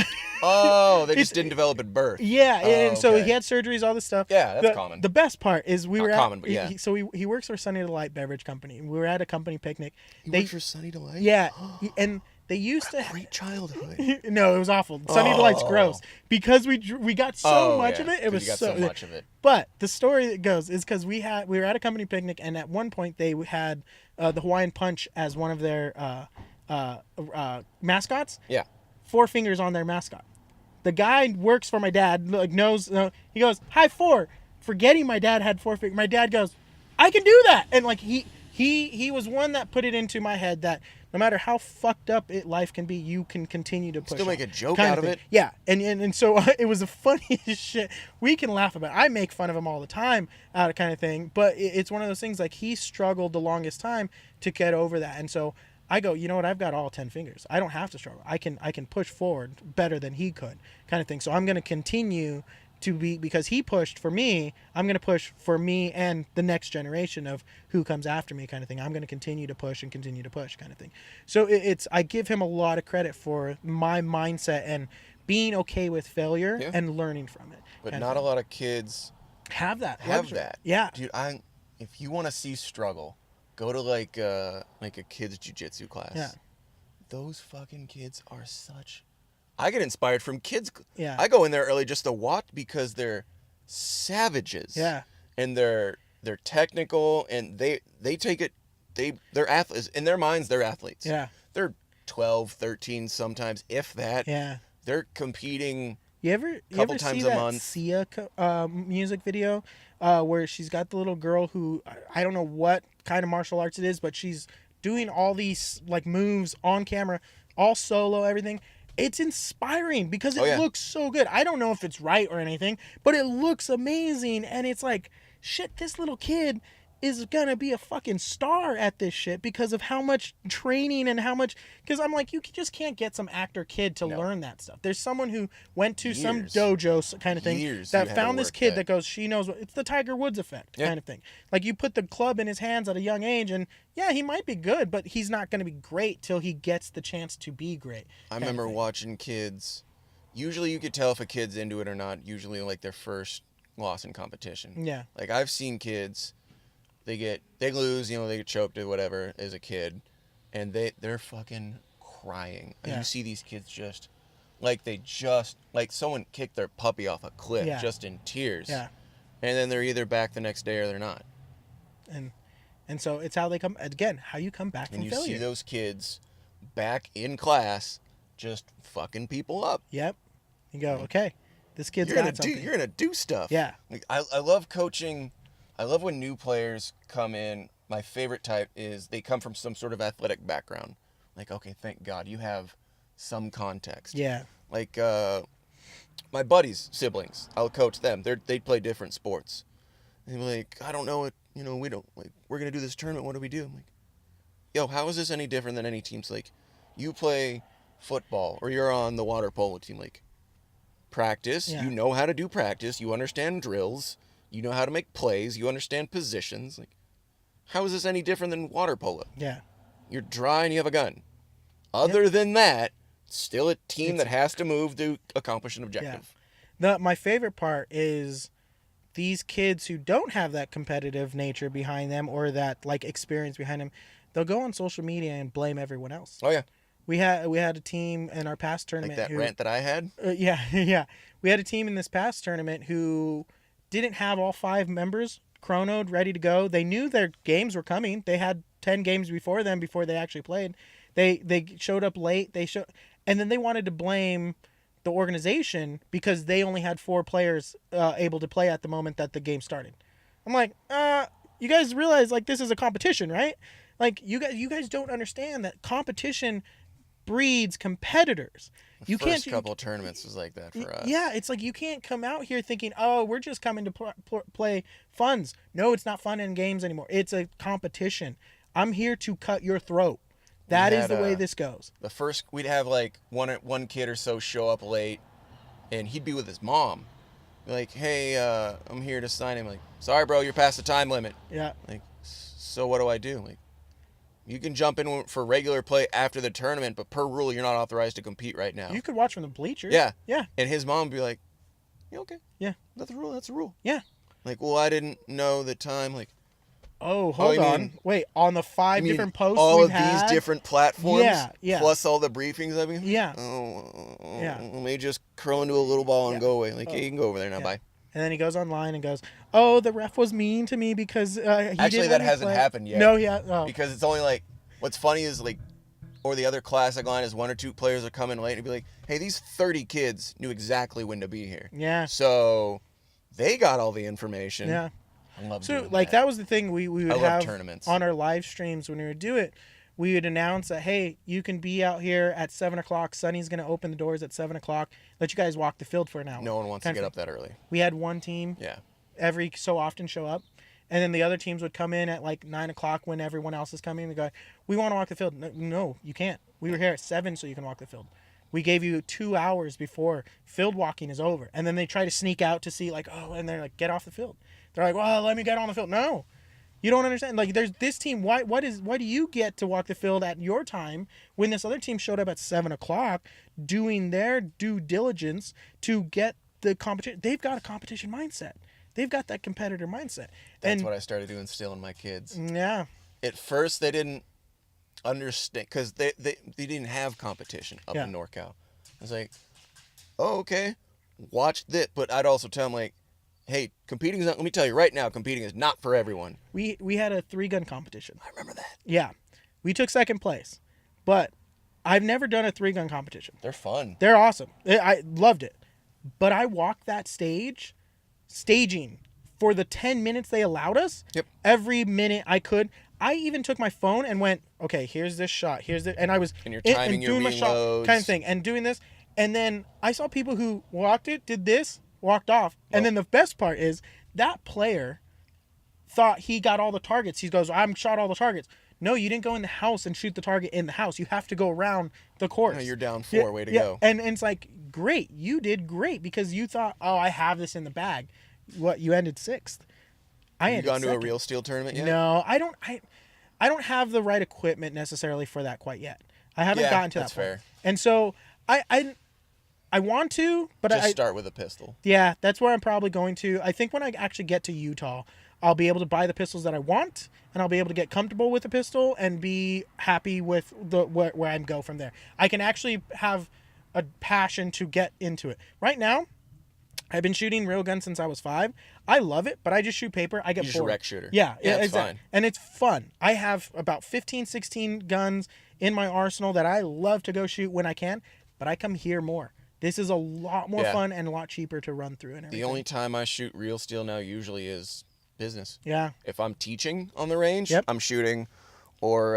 Oh, they just didn't develop at birth. yeah, Oh, and so okay. he had surgeries, all this stuff. Yeah, that's common. The best part is we Not were common, but yeah. So he works for Sunny Delight Beverage Company. We were at a company picnic. You worked for Sunny Delight? Yeah, and they used to. Great childhood. No, it was awful. Sunny Delight's gross, because we got so much of it. It 'cause was you got so much of it. But the story that goes is because we were at a company picnic, and at one point they had the Hawaiian Punch as one of their mascots. Yeah. 4 fingers on their mascot. The guy works for my dad. Like, knows. He goes, "Hi, 4." Forgetting my dad had 4 fingers. My dad goes, "I can do that." And like he was one that put it into my head that no matter how fucked up life can be, you can continue to push. Still make on, a joke kind out of thing. it. Yeah, and so it was the funniest shit. We can laugh about it. I make fun of him all the time, kind of thing. But it's one of those things, like, he struggled the longest time to get over that, and so I go, you know what? I've got all 10 fingers. I don't have to struggle. I can push forward better than he could, kind of thing. So I'm going to continue to be, because he pushed for me, I'm going to push for me and the next generation of who comes after me, kind of thing. I'm going to continue to push and continue to push, kind of thing. So I give him a lot of credit for my mindset and being okay with failure and learning from it. But not a lot of kids have that. Yeah. Dude, if you want to see struggle, go to like a kids jiu-jitsu class. Yeah. Those fucking kids are such... I get inspired from kids. Yeah. I go in there early just to watch, because they're savages. Yeah. And they're technical, and they take it. They're athletes. In their minds, they're athletes. Yeah. They're 12, 13 sometimes, if that. Yeah. They're competing You ever times see a that month. Sia music video where she's got the little girl who, I don't know what kind of martial arts it is, but she's doing all these like moves on camera, all solo, everything. It's inspiring because it looks so good. I don't know if it's right or anything, but it looks amazing, and it's like, shit, this little kid is gonna be a fucking star at this shit because of how much training and how much. Because I'm like, you just can't get some actor kid to learn that stuff. There's someone who went to some dojo kind of thing that found this kid that goes, she knows what it's the Tiger Woods effect kind of thing. Like you put the club in his hands at a young age, and yeah, he might be good, but he's not gonna be great till he gets the chance to be great. I remember watching kids. Usually, you could tell if a kid's into it or not. Usually, like their first loss in competition. Yeah. Like I've seen kids. They lose, they get choked or whatever as a kid, and they're fucking crying. And you see these kids just like someone kicked their puppy off a cliff just in tears. Yeah. And then they're either back the next day or they're not. And so it's how they come again, how you come back from failure. And you see those kids back in class just fucking people up. Yep. You go, okay, this kid's got something. You're gonna do stuff. Yeah. Like I love coaching. I love when new players come in. My favorite type is they come from some sort of athletic background. Like, okay, thank God you have some context. Yeah. Like my buddies' siblings, I'll coach them. They play different sports. And they're like, I don't know what, we don't, like, we're going to do this tournament. What do we do? I'm like, yo, how is this any different than any teams? Like, you play football or you're on the water polo team. Like, practice. You know how to do practice. You understand drills. You know how to make plays. You understand positions. Like, how is this any different than water polo? Yeah. You're dry and you have a gun. Other than that, still a team that has to move to accomplish an objective. Yeah. My favorite part is these kids who don't have that competitive nature behind them or that like experience behind them, they'll go on social media and blame everyone else. Oh yeah. We had a team in our past tournament. Like that rant that I had? Yeah. We had a team in this past tournament who didn't have all 5 members chronoed, ready to go. They knew their games were coming. They had 10 games before them before they actually played. They showed up late. And then they wanted to blame the organization because they only had 4 players able to play at the moment that the game started. I'm like, you guys realize like this is a competition, right? Like you guys don't understand that competition breeds competitors. The first couple of tournaments was like that for us. Yeah, it's like you can't come out here thinking, oh, we're just coming to play funs. No, it's not fun in games anymore. It's a competition. I'm here to cut your throat. That is the way this goes. The first, we'd have like one kid or so show up late, and he'd be with his mom. Be like, hey, I'm here to sign him. Like, sorry, bro, you're past the time limit. Yeah. Like, so what do I do? Like, you can jump in for regular play after the tournament, but per rule, you're not authorized to compete right now. You could watch from the bleachers. Yeah. Yeah. And his mom would be like, yeah, okay. Yeah. That's the rule. That's the rule. Yeah. Like, well, I didn't know the time. Like, oh, hold on. Wait, on the 5 different posts all we've of these different platforms? Yeah. Plus all the briefings, I mean? Yeah. Let me just curl into a little ball and go away. Like, yeah, you can go over there now. Bye. And then he goes online and goes, oh, the ref was mean to me because he Actually, that hasn't happened yet. No, yeah. Oh. Because it's only like, what's funny is like, or the other classic line is 1 or 2 players are coming late and be like, hey, these 30 kids knew exactly when to be here. Yeah. So they got all the information. Yeah. I love so doing like that was the thing we would have tournaments on our live streams when we would do it. We would announce that, hey, you can be out here at 7:00. Sunny's going to open the doors at 7:00. Let you guys walk the field for an hour. No one wants to get up that early. We had one team every so often show up. And then the other teams would come in at like 9:00 when everyone else is coming. They go, we want to walk the field. No, you can't. We were here at 7 so you can walk the field. We gave you 2 hours before field walking is over. And then they try to sneak out to see like, oh, and they're like, get off the field. They're like, well, let me get on the field. No, you don't understand. Like, there's this team. Why do you get to walk the field at your time when this other team showed up at 7:00 doing their due diligence to get the competition? They've got a competition mindset. They've got that competitor mindset. That's what I started to instill in my kids. Yeah. At first, they didn't understand because they didn't have competition up in NorCal. I was like, oh, okay, watch this. But I'd also tell them like, hey, competing is not, let me tell you right now, competing is not for everyone. We had a 3-gun competition. I remember that. Yeah. We took 2nd place. But I've never done a 3-gun competition. They're fun. They're awesome. I loved it. But I walked that staging for the 10 minutes they allowed us. Yep. Every minute I could. I even took my phone and went, okay, here's this shot. And I was and you're timing your doing my shot reloads. kind of thing and doing this. And then I saw people who walked it, did this, walked off. And then the best part is that player thought he got all the targets. He goes, I'm shot all the targets. No, you didn't go in the house and shoot the target in the house. You have to go around the course. No, you're down 4. Way to go. And it's like, great. You did great because you thought, oh, I have this in the bag. What, you ended 6th. Have you gone to a real steel tournament yet? No, I don't have the right equipment necessarily for that quite yet. I haven't gotten to that point. Fair. And so I want to, but just start with a pistol. Yeah, that's where I'm probably going to. I think when I actually get to Utah, I'll be able to buy the pistols that I want, and I'll be able to get comfortable with the pistol and be happy with where I go from there. I can actually have a passion to get into it. Right now, I've been shooting real guns since I was 5. I love it, but I just shoot paper. I get bored. You're just a rec shooter. Yeah, it's exactly. fine. And it's fun. I have about 15, 16 guns in my arsenal that I love to go shoot when I can, but I come here more. This is a lot more fun and a lot cheaper to run through and everything. The only time I shoot real steel now usually is business. Yeah. If I'm teaching on the range, Yep. I'm shooting, or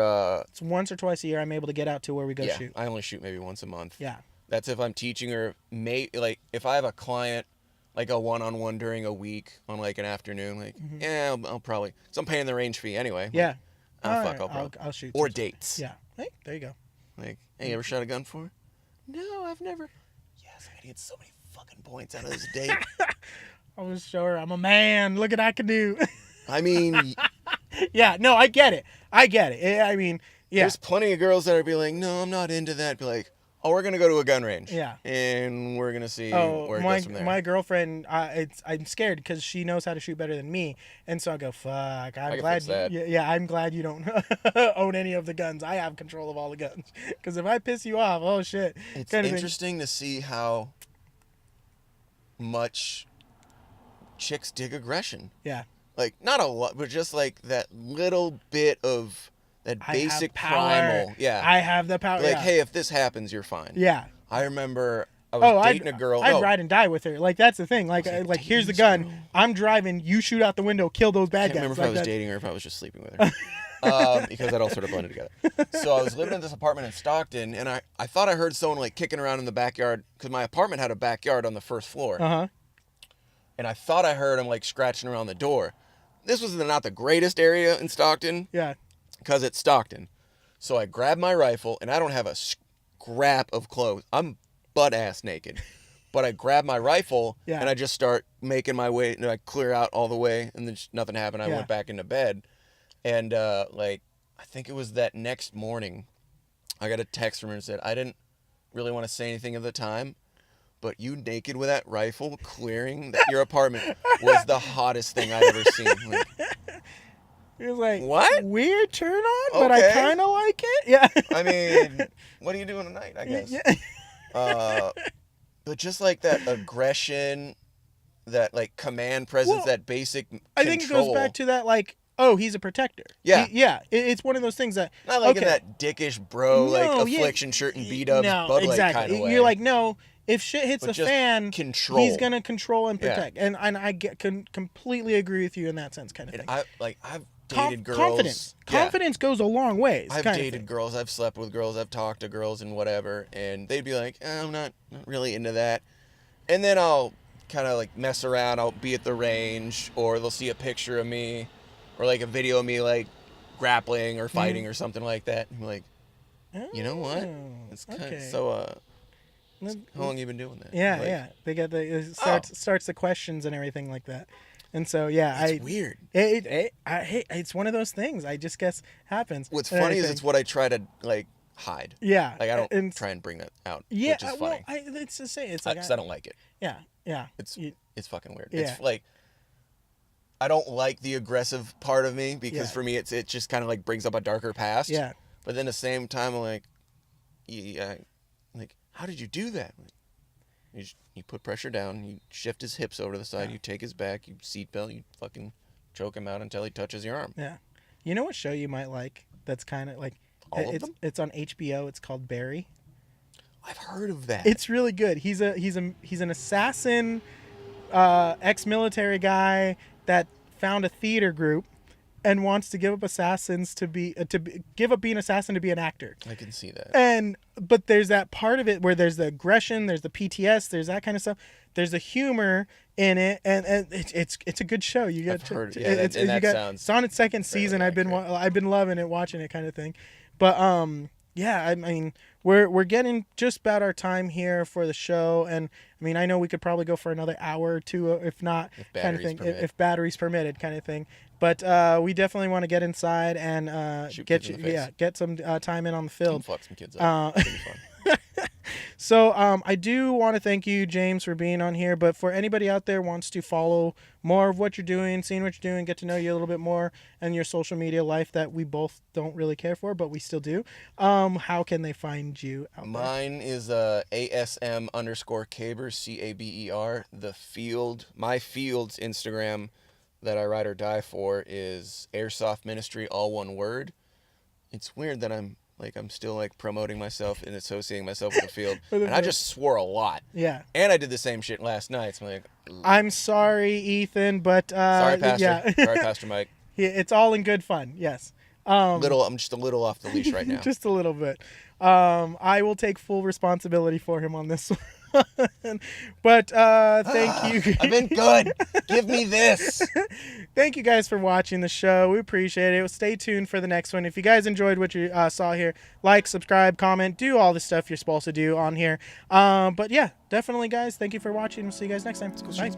it's once or twice a year I'm able to get out to where we go shoot. I only shoot maybe once a month. Yeah. That's if I'm teaching, or like if I have a client, like a one-on-one during a week on like an afternoon, like I'll probably, because I'm paying the range fee anyway. Yeah. I'll shoot. Or dates. Yeah. Hey, there you go. Like, hey, you ever shot a gun before? No, I've never. Yes, I get so many fucking points out of this date. I was sure I'm a man. Look at what I can do. I mean, yeah, no, I get it. I mean, yeah. There's plenty of girls that are be like, no, I'm not into that. Be like, oh, we're gonna go to a gun range. Yeah. And we're gonna see where it goes from there. My girlfriend, I'm scared because she knows how to shoot better than me, and so I go, fuck. I'm glad you don't own any of the guns. I have control of all the guns. Because if I piss you off, oh shit. It's interesting to see how much chicks dig aggression. Yeah. Like, not a lot, but just like that little bit of that basic primal. Yeah. I have the power. Like, hey, if this happens, you're fine. Yeah. I remember I was dating a girl. I'd ride and die with her. Like, that's the thing. Like here's the gun. Girl. I'm driving. You shoot out the window. Kill those bad guys. I can't remember if I was dating her or if I was just sleeping with her. Because that all sort of blended together. So I was living in this apartment in Stockton, and I thought I heard someone like kicking around in the backyard, because my apartment had a backyard on the first floor. Uh-huh. And I thought I heard him like scratching around the door. This was not the greatest area in Stockton. Yeah. Because it's Stockton. So I grabbed my rifle, and I don't have a scrap of clothes. I'm butt-ass naked. But I grabbed my rifle, and I just start making my way, and I clear out all the way, and then nothing happened. I went back into bed. And, I think it was that next morning, I got a text from her and said, I didn't really want to say anything at the time, but you naked with that rifle clearing your apartment was the hottest thing I'd ever seen. Like, it was like, what? Weird turn on, but I kind of like it. Yeah. I mean, what are you doing tonight, I guess? Yeah. But just like that aggression, that like command presence, that basic control. I think it goes back to that, like, oh, he's a protector. Yeah. It's one of those things that... Not like in that dickish bro, affliction shirt and beat-ups, Bud Light kind of way. You're like, no, if shit hits the fan, control. He's going to control and protect. Yeah. And I can completely agree with you in that sense, kind of thing. I've dated girls. Confidence goes a long way. I've dated girls. I've slept with girls. I've talked to girls and whatever. And they'd be like, I'm not really into that. And then I'll kind of like mess around. I'll be at the range, or they'll see a picture of me, or like a video of me like grappling or fighting or something like that. I'm like, you know what? It's kind of so. How long have you been doing that? Yeah. They got starts the questions and everything like that, and so it's weird. It's one of those things. I just guess happens. What's funny is it's what I try to like hide. Yeah, like I don't try and bring that out. Yeah, which is funny. Well, it's to say it's like because I don't like it. Yeah. It's fucking weird. Yeah. It's like, I don't like the aggressive part of me, because for me it just kind of like brings up a darker past. Yeah. But then at the same time, I'm like, like, how did you do that? You put pressure down, you shift his hips over to the side, you take his back, you seatbelt, you fucking choke him out until he touches your arm. Yeah. You know what show you might like that's kind of like... All of them? It's on HBO. It's called Barry. I've heard of that. It's really good. He's an assassin, ex-military guy that found a theater group, and wants to give up assassins give up being assassin to be an actor. I can see that. But there's that part of it where there's the aggression, there's the PTS, there's that kind of stuff. There's the humor in it, and it's a good show. You get sounds it's on its second season. I've been loving it, watching it, kind of thing. But yeah, I mean, we're getting just about our time here for the show, and I mean, I know we could probably go for another hour or two, if not, kind of thing, if batteries permitted, kind of thing. But we definitely want to get inside and get some time in on the field. Fuck some kids up. It'll be fun. So I do want to thank you, James, for being on here. But for anybody out there who wants to follow more of what you're doing, seeing what you're doing, get to know you a little bit more, and your social media life that we both don't really care for, but we still do, how can they find you out there? Mine is ASM_Caber, CABER. My field's Instagram that I ride or die for is Airsoft Ministry, all one word. It's weird that I'm still promoting myself and associating myself with the field. And I just swore a lot. Yeah. And I did the same shit last night. So I'm sorry, Ethan, but sorry, Pastor. Yeah. Sorry, Pastor Mike. It's all in good fun. Yes. I'm just a little off the leash right now. Just a little bit. I will take full responsibility for him on this one. But thank you. I've been good. Give me this. Thank you guys for watching the show. We appreciate it. Stay tuned for the next one. If you guys enjoyed what you saw here, like, subscribe, comment, do all the stuff you're supposed to do on here. But yeah, definitely, guys. Thank you for watching. We'll see you guys next time. Bye.